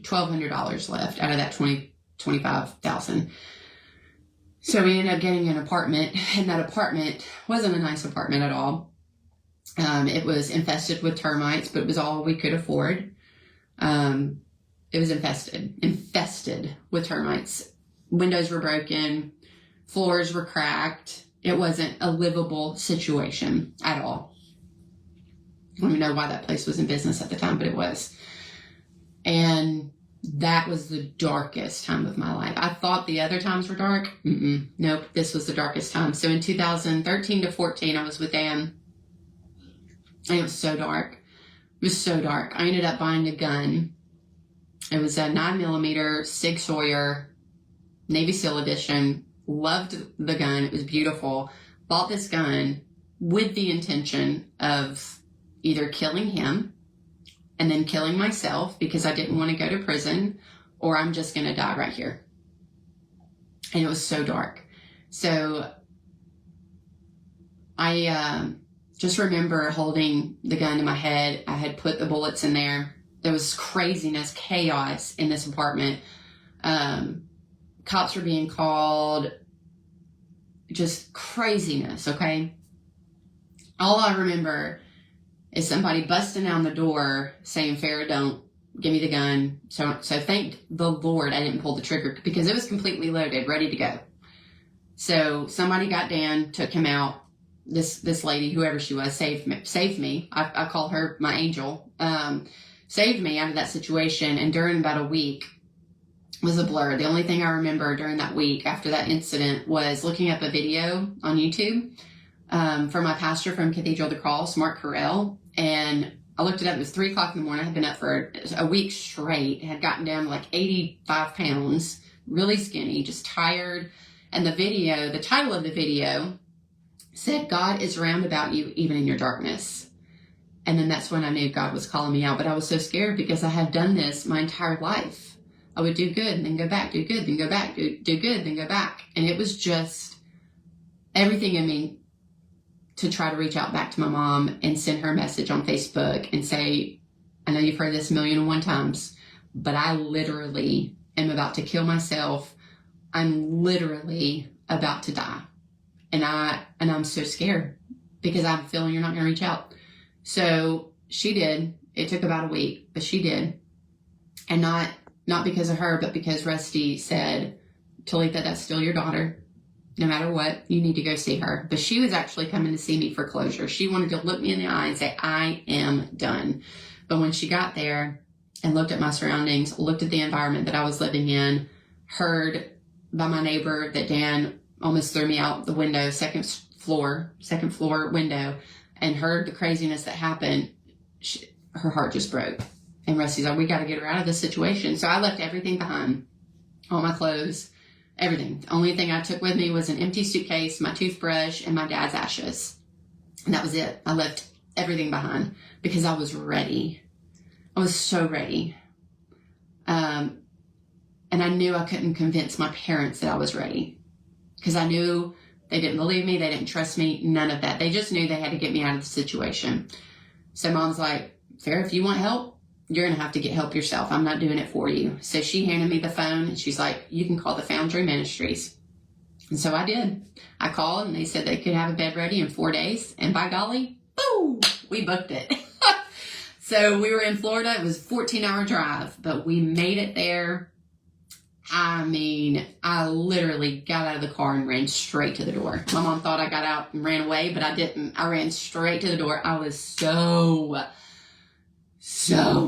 $1,200 left out of that $25,000. So we ended up getting an apartment, and that apartment wasn't a nice apartment at all. It was infested with termites, but it was all we could afford. It was infested with termites. Windows were broken, floors were cracked. It wasn't a livable situation at all. I don't even know why that place was in business at the time, but it was. And that was the darkest time of my life. I thought the other times were dark. Nope, this was the darkest time. So in 2013 to 14, I was with Dan. And it was so dark. It was so dark. I ended up buying a gun. It was a 9mm Sig Sauer Navy SEAL edition. Loved the gun. It was beautiful. Bought this gun with the intention of either killing him and then killing myself because I didn't want to go to prison, or I'm just going to die right here. And it was so dark. So I just remember holding the gun to my head. I had put the bullets in there. There was craziness, chaos in this apartment. Cops were being called. Just craziness, okay? All I remember is somebody busting down the door saying, Farrah, don't give me the gun. So thank the Lord I didn't pull the trigger because it was completely loaded, ready to go. So somebody got Dan, took him out, this lady, whoever she was, saved me. I call her my angel. Saved me out of that situation. And during about a week was a blur. The only thing I remember during that week after that incident was looking up a video on YouTube from my pastor from Cathedral of the Cross, Mark Carell. And I looked it up. It was 3 o'clock in the morning. I had been up for a week straight, had gotten down to like 85 pounds, really skinny, just tired. And the title of the video said, God is round about you, even in your darkness. And then that's when I knew God was calling me out. But I was so scared because I had done this my entire life. I would do good and then go back, do good, then go back, do good, then go back. And it was just everything in me to try to reach out back to my mom and send her a message on Facebook and say, I know you've heard this 1,000,001 times, but I literally am about to kill myself. I'm literally about to die. And I'm so scared because I'm feeling you're not going to reach out. So she did. It took about a week, but she did. And not because of her, but because Rusty said, Talitha, that's still your daughter. No matter what, you need to go see her. But she was actually coming to see me for closure. She wanted to look me in the eye and say, I am done. But when she got there and looked at my surroundings, looked at the environment that I was living in, heard by my neighbor that Dan almost threw me out the window, second floor window, and heard the craziness that happened, her heart just broke. And Rusty's like, we got to get her out of this situation. So I left everything behind, all my clothes, everything. The only thing I took with me was an empty suitcase, my toothbrush, and my dad's ashes. And that was it. I left everything behind because I was ready. I was so ready. And I knew I couldn't convince my parents that I was ready because I knew they didn't believe me. They didn't trust me. None of that. They just knew they had to get me out of the situation. So Mom's like, Farrah, if you want help, you're going to have to get help yourself. I'm not doing it for you. So she handed me the phone and she's like, you can call the Foundry Ministries. And so I did. I called and they said they could have a bed ready in 4 days. And by golly, boom, we booked it. So we were in Florida. It was a 14-hour drive, but we made it there. I mean, I literally got out of the car and ran straight to the door. My mom thought I got out and ran away, but I didn't. I ran straight to the door. I was so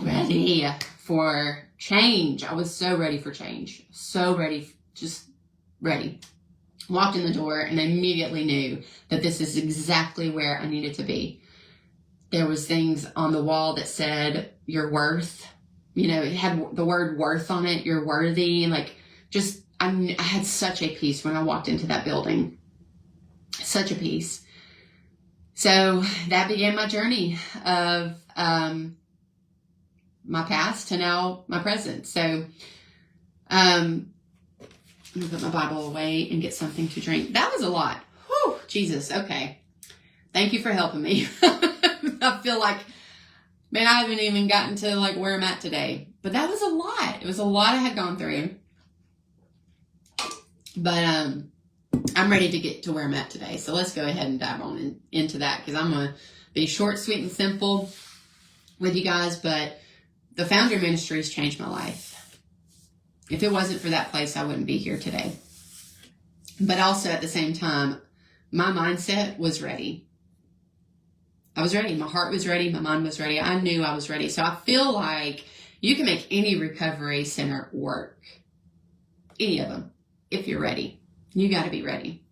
ready for change. I was so ready for change. So ready, just ready. Walked in the door and I immediately knew that this is exactly where I needed to be. There was things on the wall that said, your worth. You know, it had the word worth on it. You're worthy. Like, just, I had such a peace when I walked into that building. Such a peace. So that began my journey of my past to now my present. So I'm going to put my Bible away and get something to drink. That was a lot. Whew, Jesus. Okay. Thank you for helping me. I feel like, man, I haven't even gotten to like where I'm at today. But that was a lot. It was a lot I had gone through. But I'm ready to get to where I'm at today. So let's go ahead and dive on into that because I'm going to be short, sweet, and simple with you guys. But the Foundry Ministries changed my life. If it wasn't for that place, I wouldn't be here today. But also at the same time, my mindset was ready. I was ready. My heart was ready. My mind was ready. I knew I was ready. So I feel like you can make any recovery center work. Any of them. If you're ready. You got to be ready.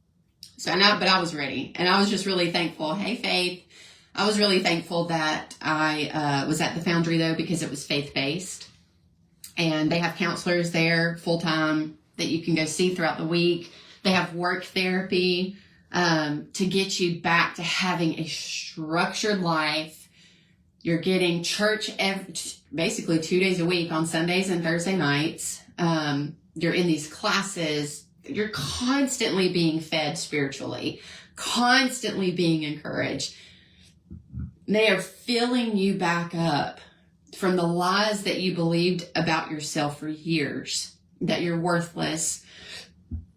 So but I was ready. And I was just really thankful. Hey, Faith. I was really thankful that I was at the Foundry, though, because it was faith-based. And they have counselors there full-time that you can go see throughout the week. They have work therapy. To get you back to having a structured life. You're getting church basically 2 days a week on Sundays and Thursday nights. You're in these classes. You're constantly being fed spiritually, constantly being encouraged. They are filling you back up from the lies that you believed about yourself for years, that you're worthless,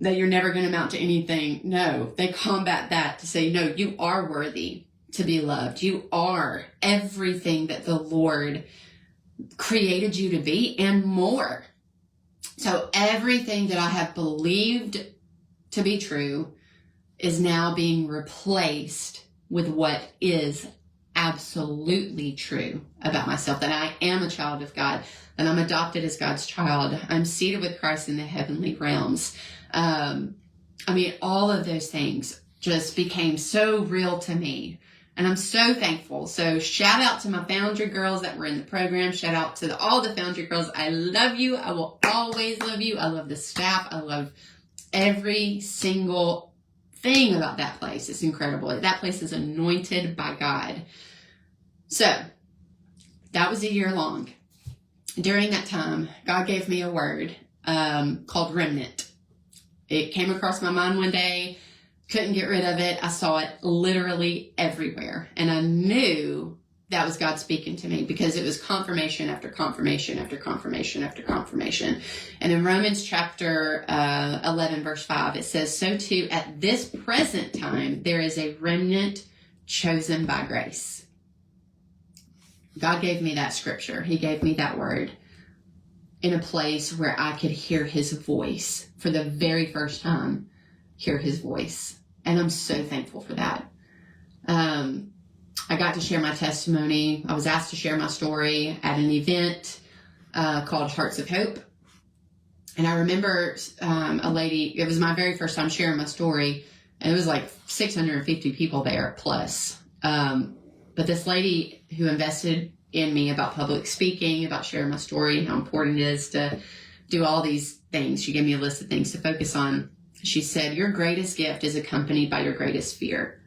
that you're never going to amount to anything. No, they combat that to say, no, you are worthy to be loved. You are everything that the Lord created you to be and more. So everything that I have believed to be true, is now being replaced with what is absolutely true about myself, that I am a child of God, that I'm adopted as God's child. I'm seated with Christ in the heavenly realms. All of those things just became so real to me. And I'm so thankful. So shout out to my Foundry girls that were in the program. Shout out to all the Foundry girls. I love you. I will always love you. I love the staff. I love every single thing about that place. It's incredible. That place is anointed by God. So that was a year long. During that time, God gave me a word called remnant. It came across my mind one day. Couldn't get rid of it. I saw it literally everywhere. And I knew that was God speaking to me, because it was confirmation after confirmation after confirmation after confirmation. And in Romans chapter 11, verse 5, it says, "So too at this present time, there is a remnant chosen by grace." God gave me that scripture. He gave me that word in a place where I could hear his voice for the very first time. Hear his voice. And I'm so thankful for that. I got to share my testimony. I was asked to share my story at an event called Hearts of Hope. And I remember a lady, it was my very first time sharing my story, and it was like 650 people there plus. But this lady who invested in me about public speaking, about sharing my story, and how important it is to do all these things. She gave me a list of things to focus on. She said, "Your greatest gift is accompanied by your greatest fear."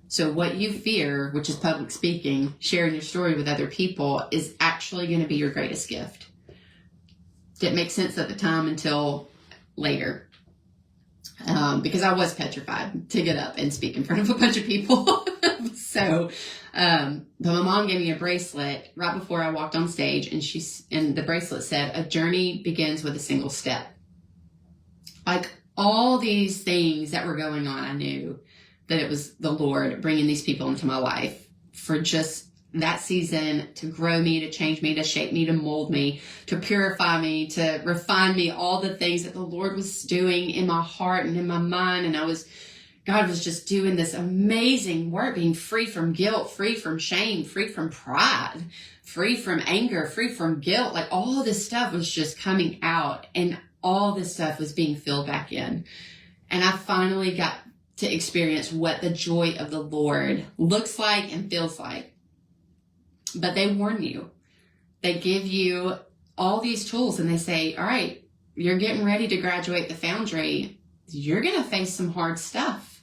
So what you fear, which is public speaking, sharing your story with other people, is actually going to be your greatest gift. Didn't make sense at the time until later. Because I was petrified to get up and speak in front of a bunch of people. But my mom gave me a bracelet right before I walked on stage, and the bracelet said, "A journey begins with a single step." Like all these things that were going on, I knew that it was the Lord bringing these people into my life for just that season, to grow me, to change me, to shape me, to mold me, to purify me, to refine me, all the things that the Lord was doing in my heart and in my mind. And God was just doing this amazing work, being free from guilt, free from shame, free from pride, free from anger, free from guilt. Like all this stuff was just coming out, and all this stuff was being filled back in. And I finally got to experience what the joy of the Lord looks like and feels like. But they warn you. They give you all these tools, and they say, all right, you're getting ready to graduate the Foundry. You're going to face some hard stuff.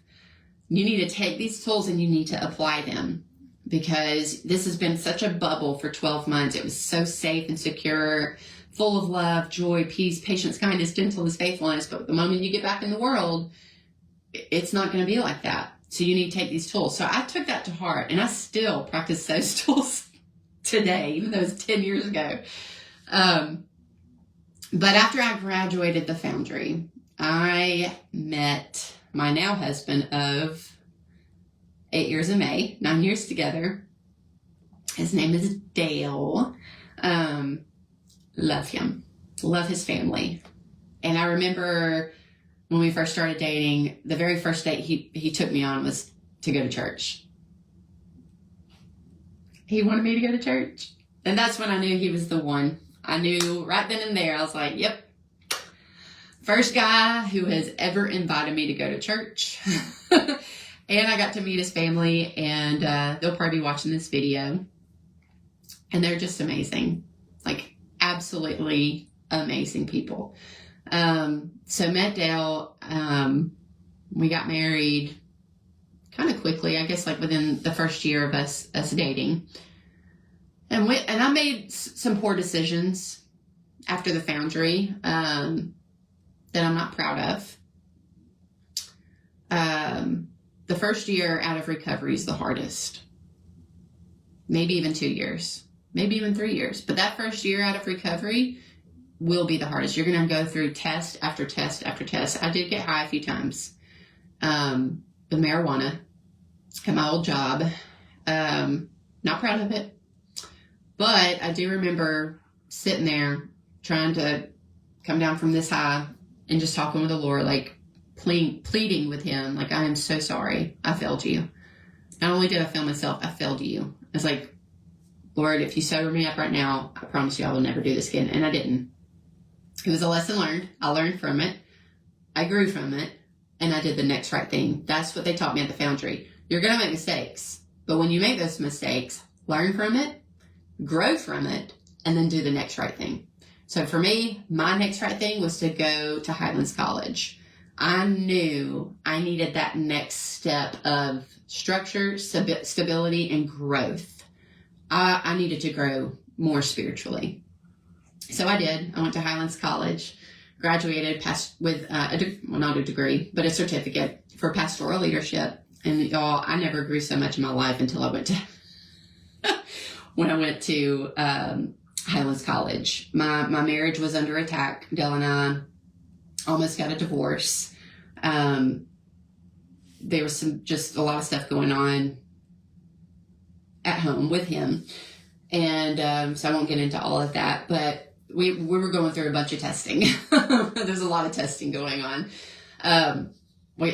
You need to take these tools and you need to apply them, because this has been such a bubble for 12 months. It was so safe and secure, full of love, joy, peace, patience, kindness, gentleness, faithfulness. But the moment you get back in the world, it's not going to be like that. So you need to take these tools. So I took that to heart, and I still practice those tools today, even though it's 10 years ago. But after I graduated the Foundry, I met my now husband of 8 years in May, 9 years together. His name is Dale. Love him. Love his family. And I remember when we first started dating, the very first date he took me on was to go to church. He wanted me to go to church. And that's when I knew he was the one. I knew right then and there. I was like, yep. First guy who has ever invited me to go to church. And I got to meet his family, and they'll probably be watching this video. And they're just amazing. Like, absolutely amazing people. So met Dale. We got married kind of quickly, I guess, like within the first year of us dating. And I made some poor decisions after the Foundry that I'm not proud of. The first year out of recovery is the hardest. Maybe even 2 years. Maybe even 3 years. But that first year out of recovery will be the hardest. You're going to go through test after test after test. I did get high a few times. With marijuana at my old job. Not proud of it. But I do remember sitting there trying to come down from this high and just talking with the Lord, like, pleading with him, like, I am so sorry. I failed you. Not only did I fail myself, I failed you. I was like, Lord, if you sober me up right now, I promise you I will never do this again. And I didn't. It was a lesson learned. I learned from it. I grew from it. And I did the next right thing. That's what they taught me at the Foundry. You're going to make mistakes. But when you make those mistakes, learn from it, grow from it, and then do the next right thing. So for me, my next right thing was to go to Highlands College. I knew I needed that next step of structure, stability, and growth. I needed to grow more spiritually. So I did. I went to Highlands College, graduated with not a degree, but a certificate for pastoral leadership. And y'all, I never grew so much in my life until I went to when I went to Highlands College. My marriage was under attack. Dell and I almost got a divorce. There was just a lot of stuff going on at home with him. And so I won't get into all of that, but we were going through a bunch of testing. There's a lot of testing going on.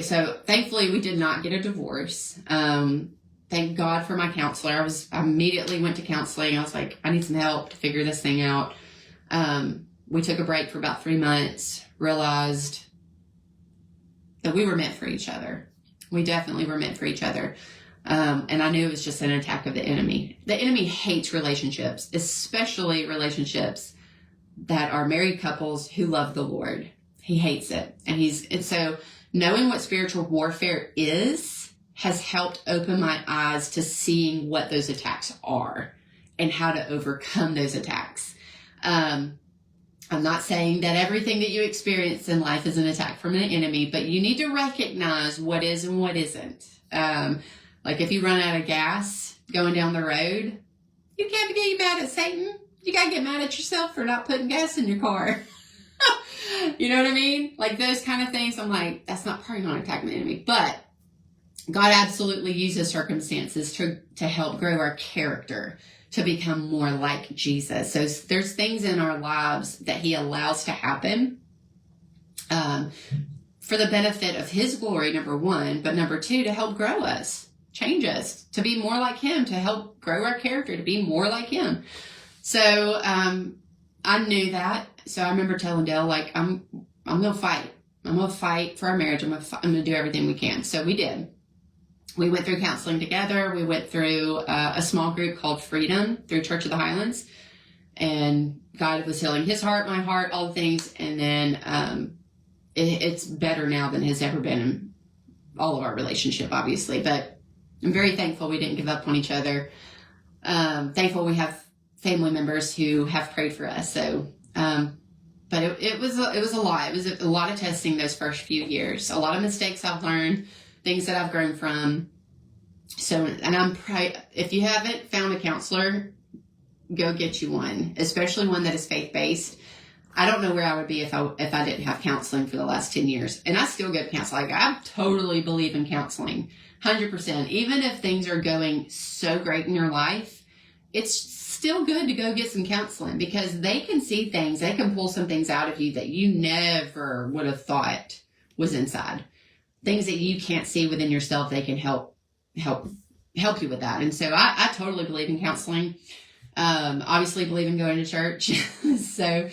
So thankfully we did not get a divorce. Thank God for my counselor. I immediately went to counseling. I was like, I need some help to figure this thing out. We took a break for about 3 months, realized that we were meant for each other. We definitely were meant for each other. And I knew it was just an attack of the enemy. The enemy hates relationships, especially relationships that are married couples who love the Lord. He hates it. And so knowing what spiritual warfare is has helped open my eyes to seeing what those attacks are and how to overcome those attacks. I'm not saying that everything that you experience in life is an attack from an enemy, but you need to recognize what is and what isn't. Like if you run out of gas going down the road, you can't get mad at Satan. You got to get mad at yourself for not putting gas in your car. You know what I mean? Like those kind of things. I'm like, that's probably not an attack from the enemy. But God absolutely uses circumstances to help grow our character, to become more like Jesus. So there's things in our lives that he allows to happen for the benefit of his glory, number one, but number two, to help grow us, change us, to be more like him, to help grow our character, to be more like him. So I knew that. So I remember telling Dale, like, I'm going to fight. I'm going to fight for our marriage. I'm going to do everything we can. So we did. We went through counseling together. We went through a small group called Freedom through Church of the Highlands. And God was healing his heart, my heart, all the things. And then it's better now than it has ever been in all of our relationship, obviously. But I'm very thankful we didn't give up on each other. Thankful we have family members who have prayed for us. So, but it was a lot. It was a lot of testing those first few years. A lot of mistakes I've learned, things that I've grown from. So, and if you haven't found a counselor, go get you one, especially one that is faith-based. I don't know where I would be if I didn't have counseling for the last 10 years. And I still go to counseling. Like, I totally believe in counseling, 100%. Even if things are going so great in your life, it's still good to go get some counseling because they can see things. They can pull some things out of you that you never would have thought was inside. Things that you can't see within yourself, they can help you with that. And so I totally believe in counseling. Obviously believe in going to church. So,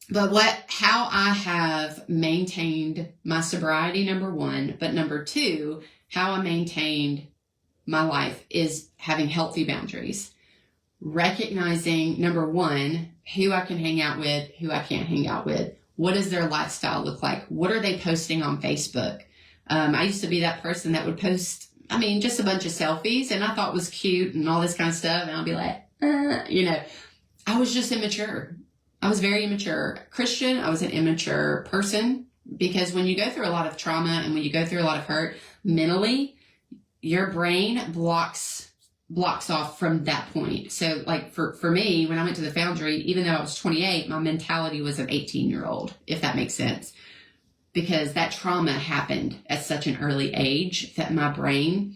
but how I have maintained my sobriety, number one, but number two, how I maintained my life is having healthy boundaries, recognizing, number one, who I can hang out with, who I can't hang out with. What does their lifestyle look like? What are they posting on Facebook? I used to be that person that would post, just a bunch of selfies and I thought was cute and all this kind of stuff. And I'll be like, I was just immature. I was very immature. Christian, I was an immature person because when you go through a lot of trauma and when you go through a lot of hurt mentally, your brain blocks off from that point. So like for me, when I went to the Foundry, even though I was 28, my mentality was an 18-year-old, if that makes sense. Because that trauma happened at such an early age that my brain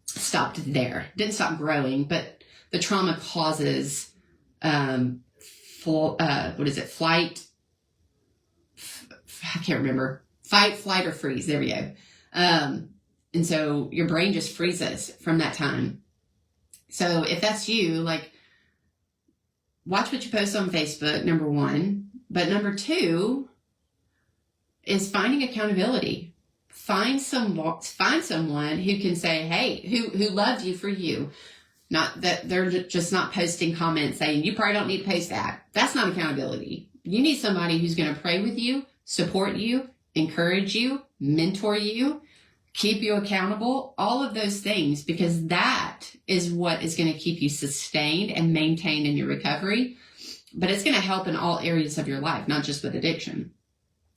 stopped there. Didn't stop growing, but the trauma causes, I can't remember, fight, flight, or freeze. There we go. And so your brain just freezes from that time. So if that's you, like, watch what you post on Facebook, number one. But number two is finding accountability. Find someone who can say, hey, who loved you for you. Not that they're just not posting comments saying, you probably don't need to post that. That's not accountability. You need somebody who's going to pray with you, support you, encourage you, mentor you, keep you accountable, all of those things, because that is what is going to keep you sustained and maintained in your recovery. But it's going to help in all areas of your life, not just with addiction.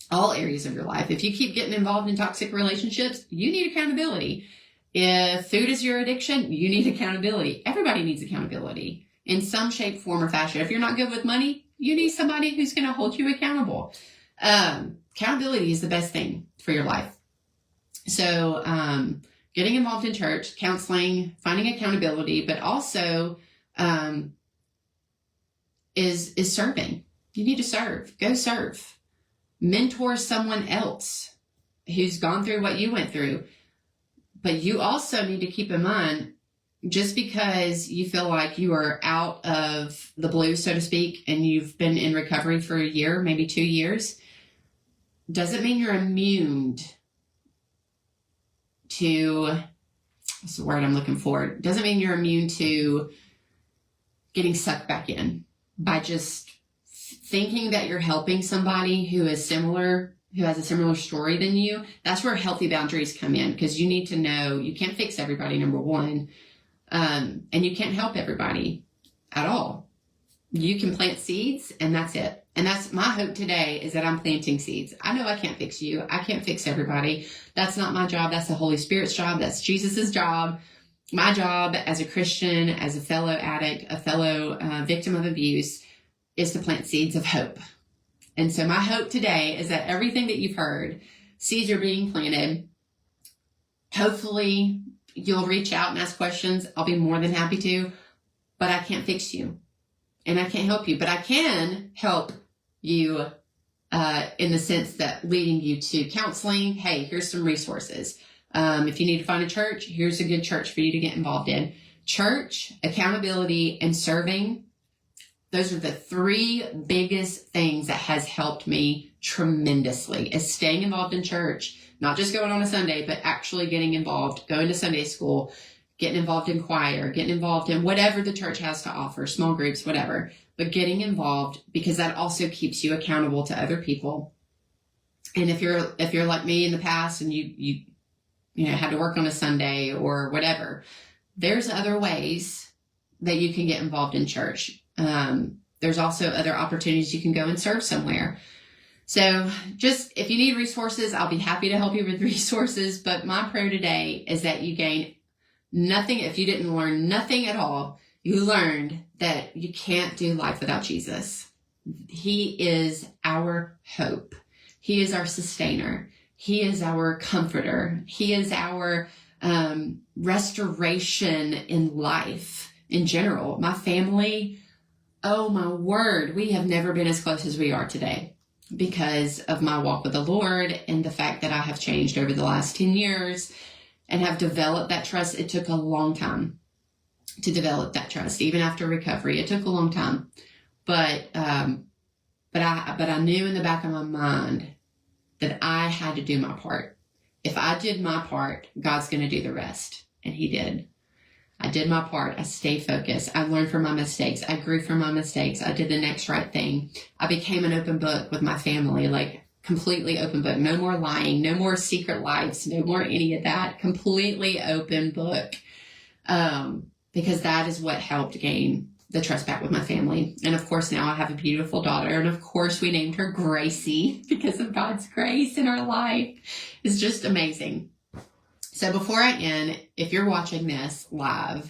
All areas of your life. If you keep getting involved in toxic relationships, you need accountability. If food is your addiction, you need accountability. Everybody needs accountability in some shape, form, or fashion. If you're not good with money, you need somebody who's going to hold you accountable. Accountability is the best thing for your life. So getting involved in church, counseling, finding accountability, but also is serving. You need to serve. Go serve. Mentor someone else who's gone through what you went through. But you also need to keep in mind, just because you feel like you are out of the blue, so to speak, and you've been in recovery for a year, maybe 2 years, doesn't mean you're immune to, what's the word I'm looking for? Doesn't mean you're immune to getting sucked back in by just thinking that you're helping somebody who is similar, who has a similar story than you. That's where healthy boundaries come in, because you need to know you can't fix everybody, number one, and you can't help everybody at all. You can plant seeds, and that's it. And that's my hope today, is that I'm planting seeds. I know I can't fix you. I can't fix everybody. That's not my job. That's the Holy Spirit's job. That's Jesus's job. My job as a Christian, as a fellow addict, a fellow victim of abuse, is to plant seeds of hope. And so my hope today is that everything that you've heard, seeds are being planted. Hopefully you'll reach out and ask questions. I'll be more than happy to, but I can't fix you and I can't help you, but I can help you in the sense that leading you to counseling. Hey, here's some resources. If you need to find a church, here's a good church for you to get involved in. Church, accountability, and serving. Those are the three biggest things that has helped me tremendously, is staying involved in church, not just going on a Sunday, but actually getting involved, going to Sunday school, getting involved in choir, getting involved in whatever the church has to offer, small groups, whatever, but getting involved, because that also keeps you accountable to other people. And if you're like me in the past and you had to work on a Sunday or whatever, there's other ways that you can get involved in church. There's also other opportunities you can go and serve somewhere. So just, if you need resources, I'll be happy to help you with resources. But my prayer today is that you gain nothing. If you didn't learn nothing at all, you learned that you can't do life without Jesus. He is our hope. He is our sustainer. He is our comforter. He is our restoration in life in general. My family, oh my word, we have never been as close as we are today because of my walk with the Lord and the fact that I have changed over the last 10 years and have developed that trust. It took a long time to develop that trust, even after recovery. It took a long time, but I knew in the back of my mind that I had to do my part. If I did my part, God's going to do the rest. And he did. I did my part. I stayed focused. I learned from my mistakes. I grew from my mistakes. I did the next right thing. I became an open book with my family, like completely open book. No more lying, no more secret lives, no more any of that. Completely open book. Because that is what helped gain the trust back with my family. And of course, now I have a beautiful daughter. And of course, we named her Gracie because of God's grace in our life. It's just amazing. So before I end, if you're watching this live,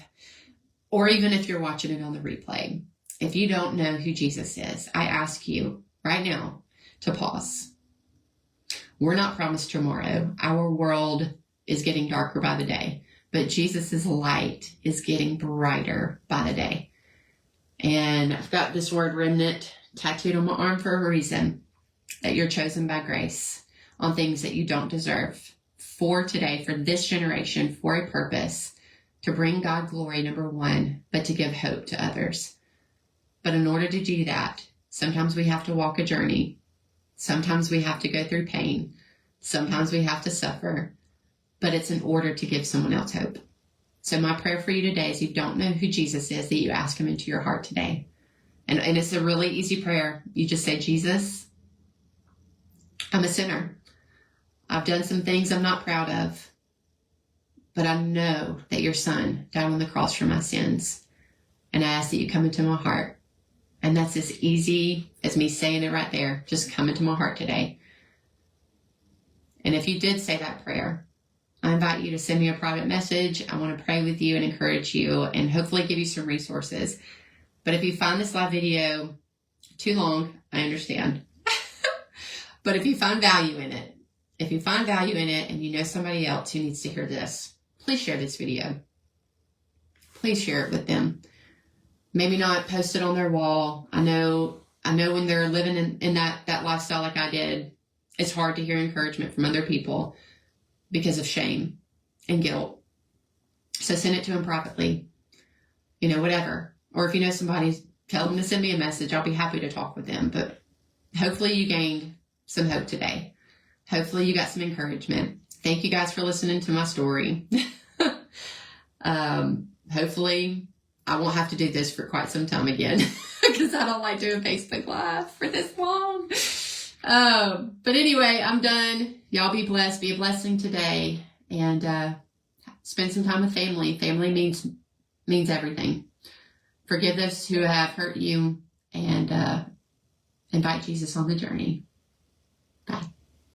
or even if you're watching it on the replay, if you don't know who Jesus is, I ask you right now to pause. We're not promised tomorrow. Our world is getting darker by the day, but Jesus's light is getting brighter by the day. And I've got this word remnant tattooed on my arm for a reason. that you're chosen by grace on things that you don't deserve for today, for this generation, for a purpose, to bring God glory, number one, but to give hope to others. But in order to do that, sometimes we have to walk a journey. Sometimes we have to go through pain. Sometimes we have to suffer. But it's in order to give someone else hope. So my prayer for you today is, you don't know who Jesus is, that you ask him into your heart today. And it's a really easy prayer. You just say, Jesus, I'm a sinner. I've done some things I'm not proud of. But I know that your son died on the cross for my sins. And I ask that you come into my heart. And that's as easy as me saying it right there. Just come into my heart today. And if you did say that prayer, I invite you to send me a private message. I want to pray with you and encourage you and hopefully give you some resources. But if you find this live video too long, I understand. But if you find value in it, and you know somebody else who needs to hear this, please share this video. Please share it with them. Maybe not post it on their wall. I know when they're living in that lifestyle like I did, it's hard to hear encouragement from other people because of shame and guilt. So send it to them privately, whatever. Or if you know somebody, tell them to send me a message. I'll be happy to talk with them. But hopefully you gained some hope today. Hopefully you got some encouragement. Thank you guys for listening to my story. Hopefully I won't have to do this for quite some time again because I don't like doing Facebook Live for this long. But anyway, I'm done. Y'all be blessed. Be a blessing today, and spend some time with family. Family means everything. Forgive those who have hurt you, and invite Jesus on the journey.